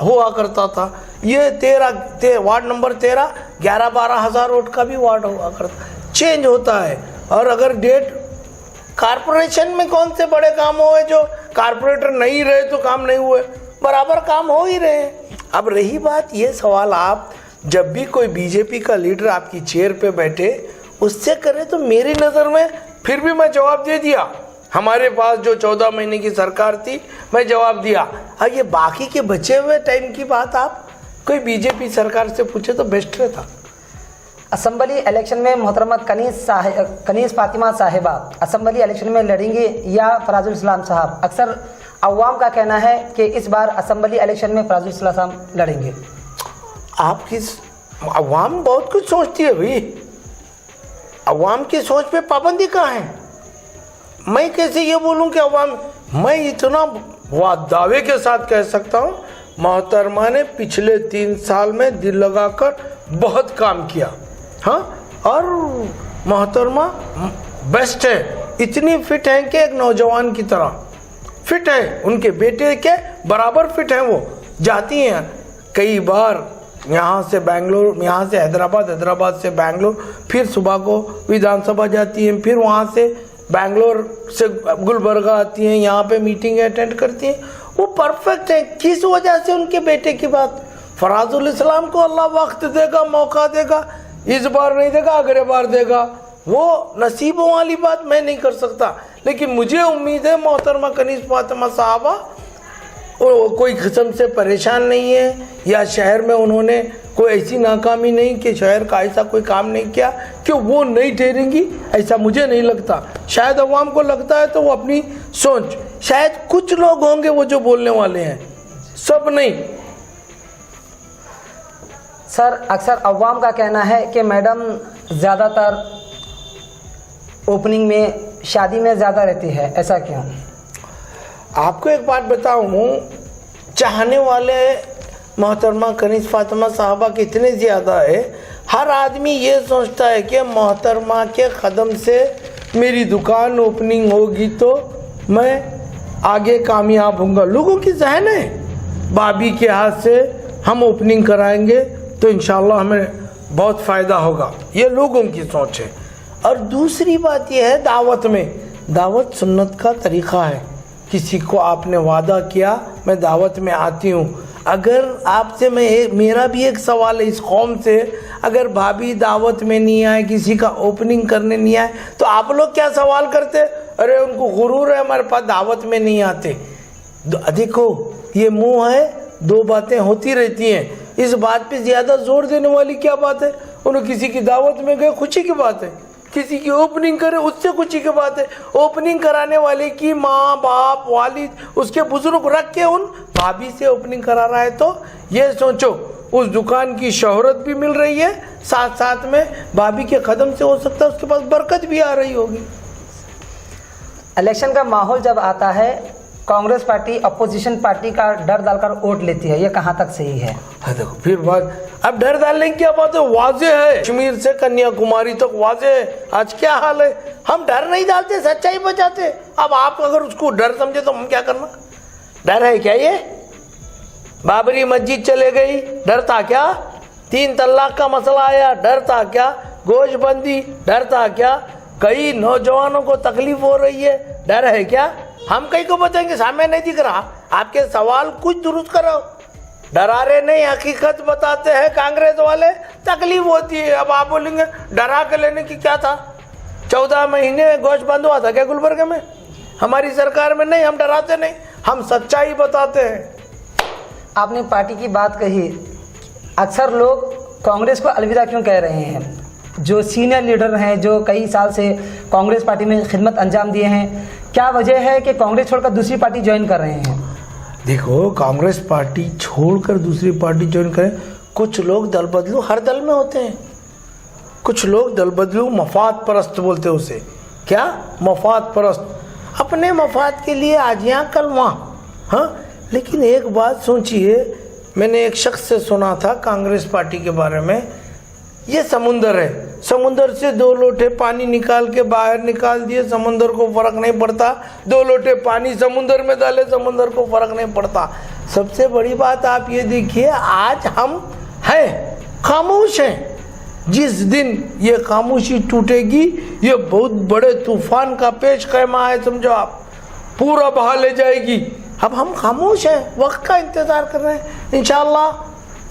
हुआ करता था। ये वार्ड नंबर 13 11-12 हज़ार वोट का भी वार्ड हुआ करता, चेंज होता है। और अगर डेट कारपोरेशन में कौन से बड़े काम हुए जो कारपोरेटर नहीं रहे तो काम नहीं हुए, बराबर काम हो ही रहे हैं। अब रही बात, ये सवाल आप जब भी कोई बीजेपी का लीडर आपकी चेयर पे बैठे उससे करे, तो मेरी नज़र में फिर भी मैं जवाब दे दिया। हमारे पास जो 14 महीने की सरकार थी, मैं जवाब दिया। अब ये बाकी के बचे हुए टाइम की बात आप कोई बीजेपी सरकार से पूछे तो बेस्ट रहता। असम्बली इलेक्शन में मोहतरमा कनीज़ फातिमा साहिबा असम्बली इलेक्शन में लड़ेंगे या फराजुल इस्लाम साहब? अक्सर अवाम का कहना है कि इस बार असम्बली इलेक्शन में फराजुल इस्लाम साहब लड़ेंगे। आपकी अवाम बहुत कुछ सोचती है भाई, अवाम की सोच पे पाबंदी कहाँ है? मैं कैसे ये बोलूं कि अवाम, मैं इतना दावे के साथ कह सकता हूँ, मोहतरमा ने पिछले 3 साल में दिल लगाकर बहुत काम किया। हाँ, और मोहतरमा बेस्ट है, इतनी फिट है कि एक नौजवान की तरह फिट है, उनके बेटे के बराबर फिट है। वो जाती हैं कई बार यहाँ से बेंगलोर, यहाँ से हैदराबाद, हैदराबाद से बेंगलोर, फिर सुबह को विधानसभा जाती हैं, फिर वहाँ से बेंगलोर से गुलबर्गा आती हैं, यहाँ पे मीटिंग अटेंड करती हैं। वो परफेक्ट है। किस वजह से? उनके बेटे की बात। फराजुल इस्लाम को अल्लाह वक्त देगा, मौका देगा, इस बार नहीं देगा, अगले बार देगा। वो नसीबों वाली बात मैं नहीं कर सकता, लेकिन मुझे उम्मीद है मोहतरमा कनीज़ फातिमा साहबा कोई किस्म से परेशान नहीं है, या शहर में उन्होंने कोई ऐसी नाकामी नहीं कि शहर का ऐसा कोई काम नहीं किया कि वो नहीं ठहरेंगी, ऐसा मुझे नहीं लगता। शायद अवाम को लगता है तो वो अपनी सोच, शायद कुछ लोग होंगे वो जो बोलने वाले हैं, सब नहीं। सर अक्सर अवाम का कहना है कि मैडम ज़्यादातर ओपनिंग में, शादी में ज़्यादा रहती है, ऐसा क्यों? आपको एक बात बताऊं, चाहने वाले मोहतरमा कनीज़ फातिमा साहबा के इतने ज़्यादा है, हर आदमी ये सोचता है कि मोहतरमा के कदम से मेरी दुकान ओपनिंग होगी तो मैं आगे कामयाब होऊंगा। लोगों की जहन है, भाभी के हाथ से हम ओपनिंग कराएंगे तो इंशाल्लाह हमें बहुत फ़ायदा होगा, ये लोगों की सोच है। और दूसरी बात यह है, दावत में, दावत सुन्नत का तरीक़ा है। किसी को आपने वादा किया मैं दावत में आती हूँ, अगर आपसे मेरा भी एक सवाल है इस कौम से, अगर भाभी दावत में नहीं आए, किसी का ओपनिंग करने नहीं आए, तो आप लोग क्या सवाल करते? अरे उनको गुरूर है हमारे पास, दावत में नहीं आते। देखो ये मुंह है, 2 बातें होती रहती हैं, इस बात पे ज़्यादा जोर देने वाली क्या बात है? उन्होंने किसी की दावत में गए, खुशी की बात है, किसी की ओपनिंग करे उससे खुशी की बात है। ओपनिंग कराने वाले की माँ बाप वालिद उसके बुजुर्ग रख के उन भाभी से ओपनिंग करा रहा है, तो ये सोचो उस दुकान की शोहरत भी मिल रही है, साथ साथ में भाभी के कदम से हो सकता है उसके पास बरकत भी आ रही होगी। इलेक्शन का माहौल जब आता है, कांग्रेस पार्टी अपोजिशन पार्टी का डर डालकर वोट लेती है, ये कहाँ तक सही है? देखो फिर बात, अब डर डालने की क्या बात है? वाजे है, कश्मीर से कन्याकुमारी तक वाजे है। आज क्या हाल है? हम डर नहीं डालते, सच्चाई बचाते। अब आप अगर उसको डर समझे तो हम क्या करना? डर है क्या ये? बाबरी मस्जिद चले गई, डर था क्या? 3 तलाक का मसला आया, डर था क्या? गोशबंदी, डर था क्या? कई नौजवानों को तकलीफ हो रही है, डर है क्या? हम कहीं को बताएंगे सामने नहीं दिख रहा, आपके सवाल कुछ दुरुस्त करो। डरा रहे नहीं, हकीकत बताते हैं कांग्रेस वाले, तकलीफ होती है। अब आप बोलेंगे डरा के लेने की क्या था? 14 महीने गोश्त बंद हुआ था क्या गुलबर्गा में? हमारी सरकार में नहीं, हम डराते नहीं, हम सच्चाई बताते हैं। आपने पार्टी की बात कही, अक्सर लोग कांग्रेस को अलविदा क्यों कह रहे हैं? जो सीनियर लीडर हैं, जो कई साल से कांग्रेस पार्टी में खिदमत अंजाम दिए हैं, क्या वजह है कि कांग्रेस छोड़कर दूसरी पार्टी ज्वाइन कर रहे हैं? देखो, कांग्रेस पार्टी छोड़कर दूसरी पार्टी ज्वाइन करें, कुछ लोग दल बदलू हर दल में होते हैं। कुछ लोग दल बदलू मफाद परस्त बोलते हैं उसे। क्या? मफाद परस्त, अपने मफाद के लिए आज यहाँ कल वहाँ। हाँ, लेकिन एक बात सोचिए, मैंने एक शख्स से सुना था कांग्रेस पार्टी के बारे में, ये समुंदर है, समुंदर से 2 लोटे पानी निकाल के बाहर निकाल दिए, समुंदर को फर्क नहीं पड़ता। 2 लोटे पानी समुंदर में डाले, समुंदर को फर्क नहीं पड़ता। सबसे बड़ी बात आप ये देखिए, आज हम हैं खामोश हैं। जिस दिन ये खामोशी टूटेगी, ये बहुत बड़े तूफान का पेश खैमा है, समझो आप, पूरा बहा ले जाएगी। अब हम खामोश हैं, वक्त का इंतजार कर रहे हैं। इंशाल्लाह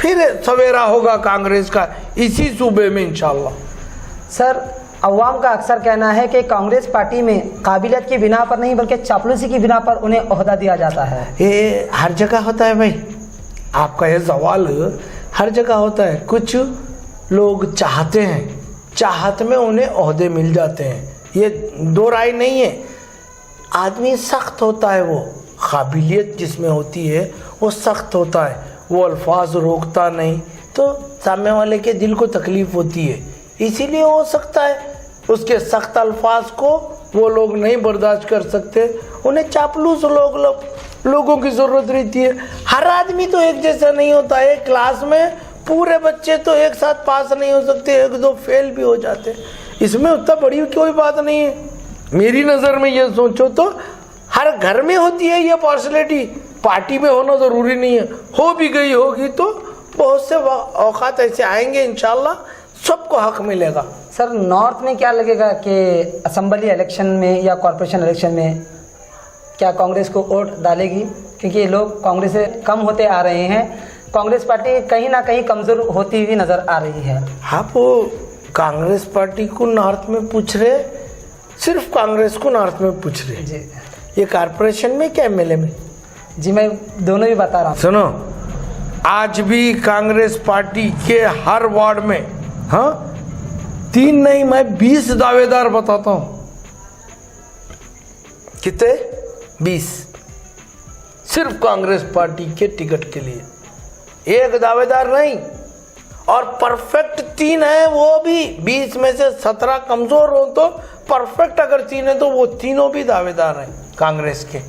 फिर सवेरा होगा कांग्रेस का इसी सूबे में, इंशाल्लाह। सर, अवाम का अक्सर कहना है कि कांग्रेस पार्टी में काबिलियत की बिना पर नहीं बल्कि चापलूसी की बिना पर उन्हें ओहदा दिया जाता है। ये हर जगह होता है भाई, आपका ये सवाल हर जगह होता है। कुछ लोग चाहते हैं, चाहत में उन्हें ओहदे मिल जाते हैं, ये दो राय नहीं है। आदमी सख्त होता है, वो काबिलियत जिसमें होती है वो सख्त होता है, वो अल्फाज रोकता नहीं, तो सामने वाले के दिल को तकलीफ होती है, इसीलिए हो सकता है उसके सख्त अल्फाज को वो लोग नहीं बर्दाश्त कर सकते, उन्हें चापलूस लोगों की ज़रूरत रहती है। हर आदमी तो एक जैसा नहीं होता है, एक क्लास में पूरे बच्चे तो एक साथ पास नहीं हो सकते, 1-2 फेल भी हो जाते, इसमें उतना बड़ी कोई बात नहीं है। मेरी नज़र में ये सोचो तो हर घर में होती है ये पार्शलिटी, पार्टी में होना ज़रूरी नहीं है, हो भी गई होगी तो बहुत से औकात ऐसे आएंगे, इंशाल्लाह सबको हक मिलेगा। सर, नॉर्थ में क्या लगेगा कि असेंबली इलेक्शन में या कॉरपोरेशन इलेक्शन में क्या कांग्रेस को वोट डालेगी? क्योंकि लोग कांग्रेस से कम होते आ रहे हैं, कांग्रेस पार्टी कहीं ना कहीं कमज़ोर होती हुई नज़र आ रही है। आप कांग्रेस पार्टी को नॉर्थ में पूछ रहे, सिर्फ कांग्रेस को नॉर्थ में पूछ रहे जी, ये कॉरपोरेशन में क्या एमएलए में? जी, मैं दोनों भी बता रहा हूँ। सुनो, आज भी कांग्रेस पार्टी के हर वार्ड में, हाँ 3 नहीं मैं 20 दावेदार बताता हूँ। कितने? 20, सिर्फ कांग्रेस पार्टी के टिकट के लिए, एक दावेदार नहीं, और परफेक्ट 3 है, वो भी 20 में से 17 कमजोर हो तो परफेक्ट अगर 3 है तो वो तीनों भी दावेदार हैं कांग्रेस के,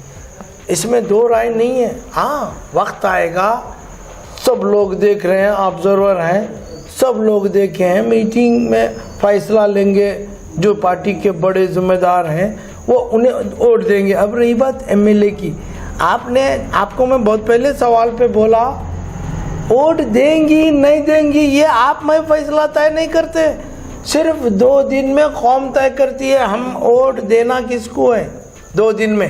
इसमें 2 राय नहीं है। हाँ, वक्त आएगा, सब लोग देख रहे हैं, ऑब्जर्वर हैं, सब लोग देखे हैं, मीटिंग में फैसला लेंगे, जो पार्टी के बड़े जिम्मेदार हैं वो उन्हें वोट देंगे। अब रही बात एमएलए की, आपको मैं बहुत पहले सवाल पे बोला, वोट देंगी नहीं देंगी ये आप मैं फैसला तय नहीं करते, सिर्फ 2 दिन में कौम तय करती है हम वोट देना किसको है। 2 दिन में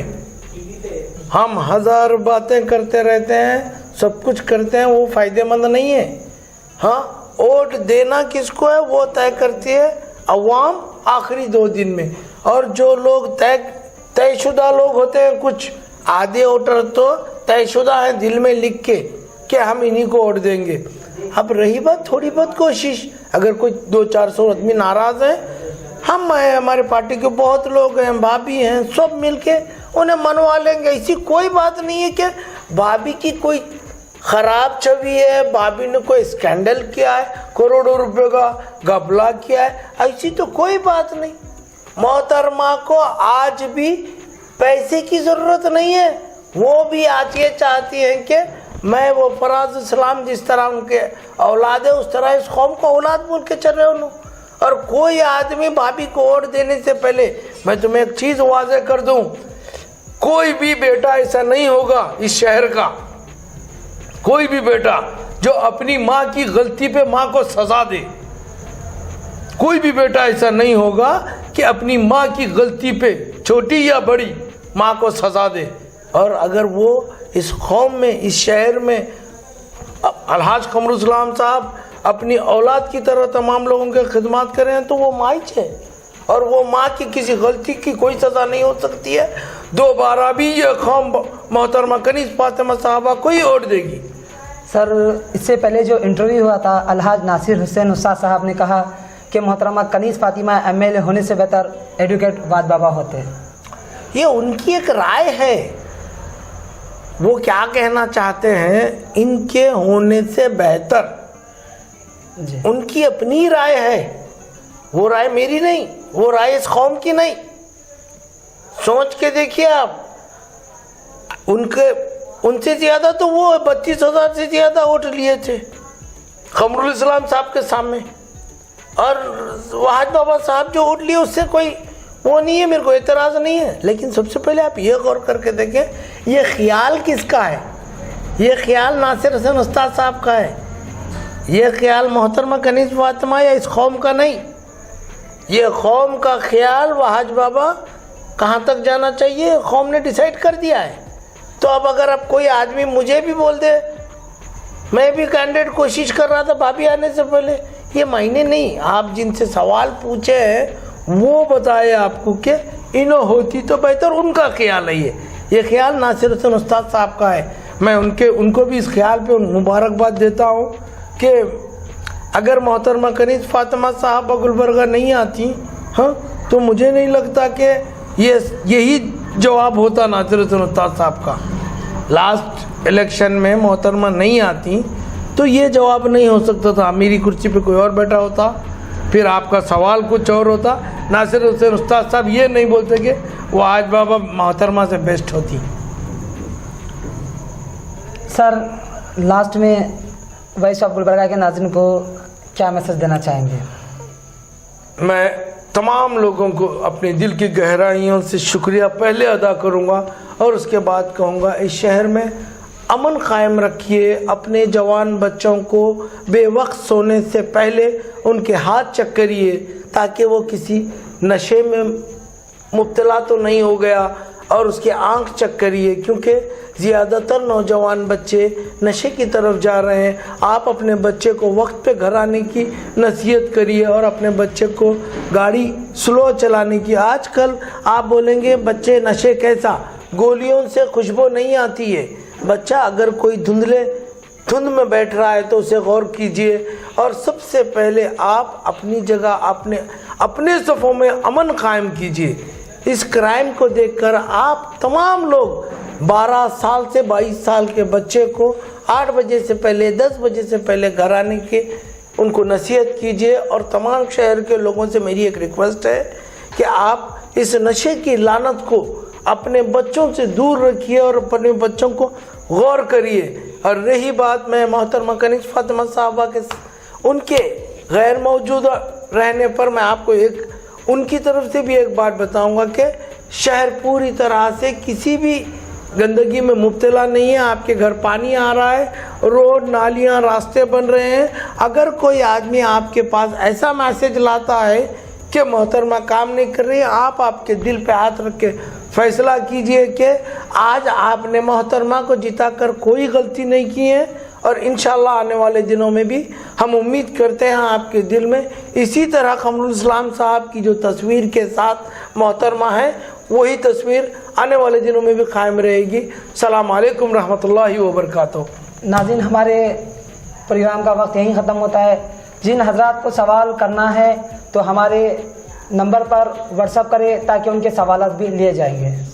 हम 1000 बातें करते रहते हैं, सब कुछ करते हैं, वो फायदेमंद नहीं है। हाँ, वोट देना किसको है वो तय करती है अवाम आखिरी 2 दिन में। और जो लोग तयशुदा लोग होते हैं, कुछ आधे वोटर तो तयशुदा है दिल में लिख के कि हम इन्हीं को वोट देंगे। अब रही बात थोड़ी बहुत कोशिश, अगर कोई 200-400 आदमी नाराज हैं, हम हैं, हमारे पार्टी के बहुत लोग हैं, भाभी हैं, सब मिलके उन्हें मनवा लेंगे। ऐसी कोई बात नहीं है कि भाभी की कोई खराब छवि है, भाभी ने कोई स्कैंडल किया है, करोड़ों रुपए का घपला किया है, ऐसी तो कोई बात नहीं। मोहतरमा को आज भी पैसे की ज़रूरत नहीं है, वो भी आज ये चाहती हैं कि मैं वो फराज इस्लाम जिस तरह उनके औलाद है उस तरह इस कौम को औलाद बोल के चल रहे उन्हों। और कोई आदमी भाभी को वोट देने से पहले मैं तुम्हें एक चीज़ वाज़ेह कर दूं, कोई भी बेटा ऐसा नहीं होगा इस शहर का कोई भी बेटा जो अपनी माँ की गलती पे माँ को सजा दे, कोई भी बेटा ऐसा नहीं होगा कि अपनी माँ की गलती पे छोटी या बड़ी माँ को सजा दे। और अगर वो इस कौम में, इस शहर में अलहाज कमरुल इस्लाम साहब अपनी औलाद की तरह तमाम लोगों की खिदमत करें तो वो माँ ही है, और वो माँ की किसी गलती की कोई सज़ा नहीं हो सकती है। दोबारा भी ये कौम मोहतरमा कनीज़ फातिमा साहबा को ही वोट देगी। सर, इससे पहले जो इंटरव्यू हुआ था, अलहाज नासिर हुसैन उस्ताद साहब ने कहा कि मोहतरमा कनीज़ फातिमा एमएलए होने से बेहतर एडवोकेट वाद बाबा होते। ये उनकी एक राय है, वो क्या कहना चाहते हैं, इनके होने से बेहतर जी। उनकी अपनी राय है, वो राय मेरी नहीं, वो राय इस कौम की नहीं। सोच के देखिए आप, उनसे ज़्यादा तो वो 32,000 से ज़्यादा वोट लिए थे कमरुल इस्लाम साहब के सामने, और वहाज बाबा साहब जो वोट लिए उससे कोई वो नहीं है, मेरे को एतराज़ नहीं है। लेकिन सबसे पहले आप ये गौर करके देखें, ये ख्याल किसका है? ये ख्याल नासिर हुसैन उस्ताद साहब का है, ये ख्याल मोहतरमा कनीज़ फातिमा या इस कौम का नहीं। ये कौम का ख्याल वहाज बाबा कहाँ तक जाना चाहिए कौम ने डिसाइड कर दिया है। तो अब अगर अब कोई आदमी मुझे भी बोल दे, मैं भी कैंडिडेट कोशिश कर रहा था भाभी आने से पहले, ये मायने नहीं। आप जिनसे सवाल पूछे हैं वो बताए आपको कि इन्हों होती तो बेहतर, उनका ख्याल है। ये ख्याल नासिर हुसैन उस्ताद साहब का है। मैं उनको भी इस ख्याल पे मुबारकबाद देता हूँ कि अगर मोहतरमा कनीज़ फातिमा साहब गुलबर्गा नहीं आती, हाँ, तो मुझे नहीं लगता कि यही जवाब होता नासिर हुसैन उस्ताद साहब का। लास्ट इलेक्शन में मोहतरमा नहीं आती तो ये जवाब नहीं हो सकता था, मेरी कुर्सी पे कोई और बैठा होता, फिर आपका सवाल कुछ और होता। नासिर हुसैन उस्ताद साहब ये नहीं बोलते कि वहाज बाबा मोहतरमा से बेस्ट होती। सर, लास्ट में वॉइस ऑफ गुलबर्गा के नाज़रीन को क्या मैसेज देना चाहेंगे? मैं तमाम लोगों को अपने दिल की गहराइयों से शुक्रिया पहले अदा करूंगा और उसके बाद कहूँगा, इस शहर में अमन कायम रखिए। अपने जवान बच्चों को बेवक्त सोने से पहले उनके हाथ चेक करिए ताकि वो किसी नशे में मुब्तला तो नहीं हो गया, और उसकी आंख चेक करिए, क्योंकि ज़्यादातर नौजवान बच्चे नशे की तरफ जा रहे हैं। आप अपने बच्चे को वक्त पे घर आने की नसीहत करिए और अपने बच्चे को गाड़ी स्लो चलाने की। आजकल आप बोलेंगे बच्चे नशे कैसा, गोलियों से खुशबू नहीं आती है। बच्चा अगर कोई धुंध में बैठ रहा है तो उसे गौर कीजिए, और सबसे पहले आप अपनी जगह अपने सफ़ों में अमन कायम कीजिए। इस क्राइम को देखकर आप तमाम लोग 12 साल से 22 साल के बच्चे को 8 बजे से पहले, 10 बजे से पहले घर आने के उनको नसीहत कीजिए। और तमाम शहर के लोगों से मेरी एक रिक्वेस्ट है कि आप इस नशे की लानत को अपने बच्चों से दूर रखिए और अपने बच्चों को गौर करिए। और रही बात, मैं मोहतरमा कनीज़ फातिमा साहबा के उनके गैर मौजूद रहने पर, मैं आपको उनकी तरफ से भी एक बात बताऊंगा कि शहर पूरी तरह से किसी भी गंदगी में मुब्तला नहीं है। आपके घर पानी आ रहा है, रोड नालियाँ रास्ते बन रहे हैं। अगर कोई आदमी आपके पास ऐसा मैसेज लाता है कि मोहतरमा काम नहीं कर रही है, आप आपके दिल पे हाथ रख के फैसला कीजिए कि आज आपने मोहतरमा को जिताकर कोई गलती नहीं की है, और इंशाल्लाह आने वाले दिनों में भी हम उम्मीद करते हैं आपके दिल में इसी तरह कमरुल इस्लाम साहब की जो तस्वीर के साथ मोहतरमा है, वही तस्वीर आने वाले दिनों में भी कायम रहेगी। सलाम अलैकुम रहमतुल्लाहि व बरकातहू। नाज़रीन, हमारे प्रोग्राम का वक्त यहीं ख़त्म होता है। जिन हजरात को सवाल करना है तो हमारे नंबर पर व्हाट्सअप करें ताकि उनके सवाल भी लिए जाएंगे।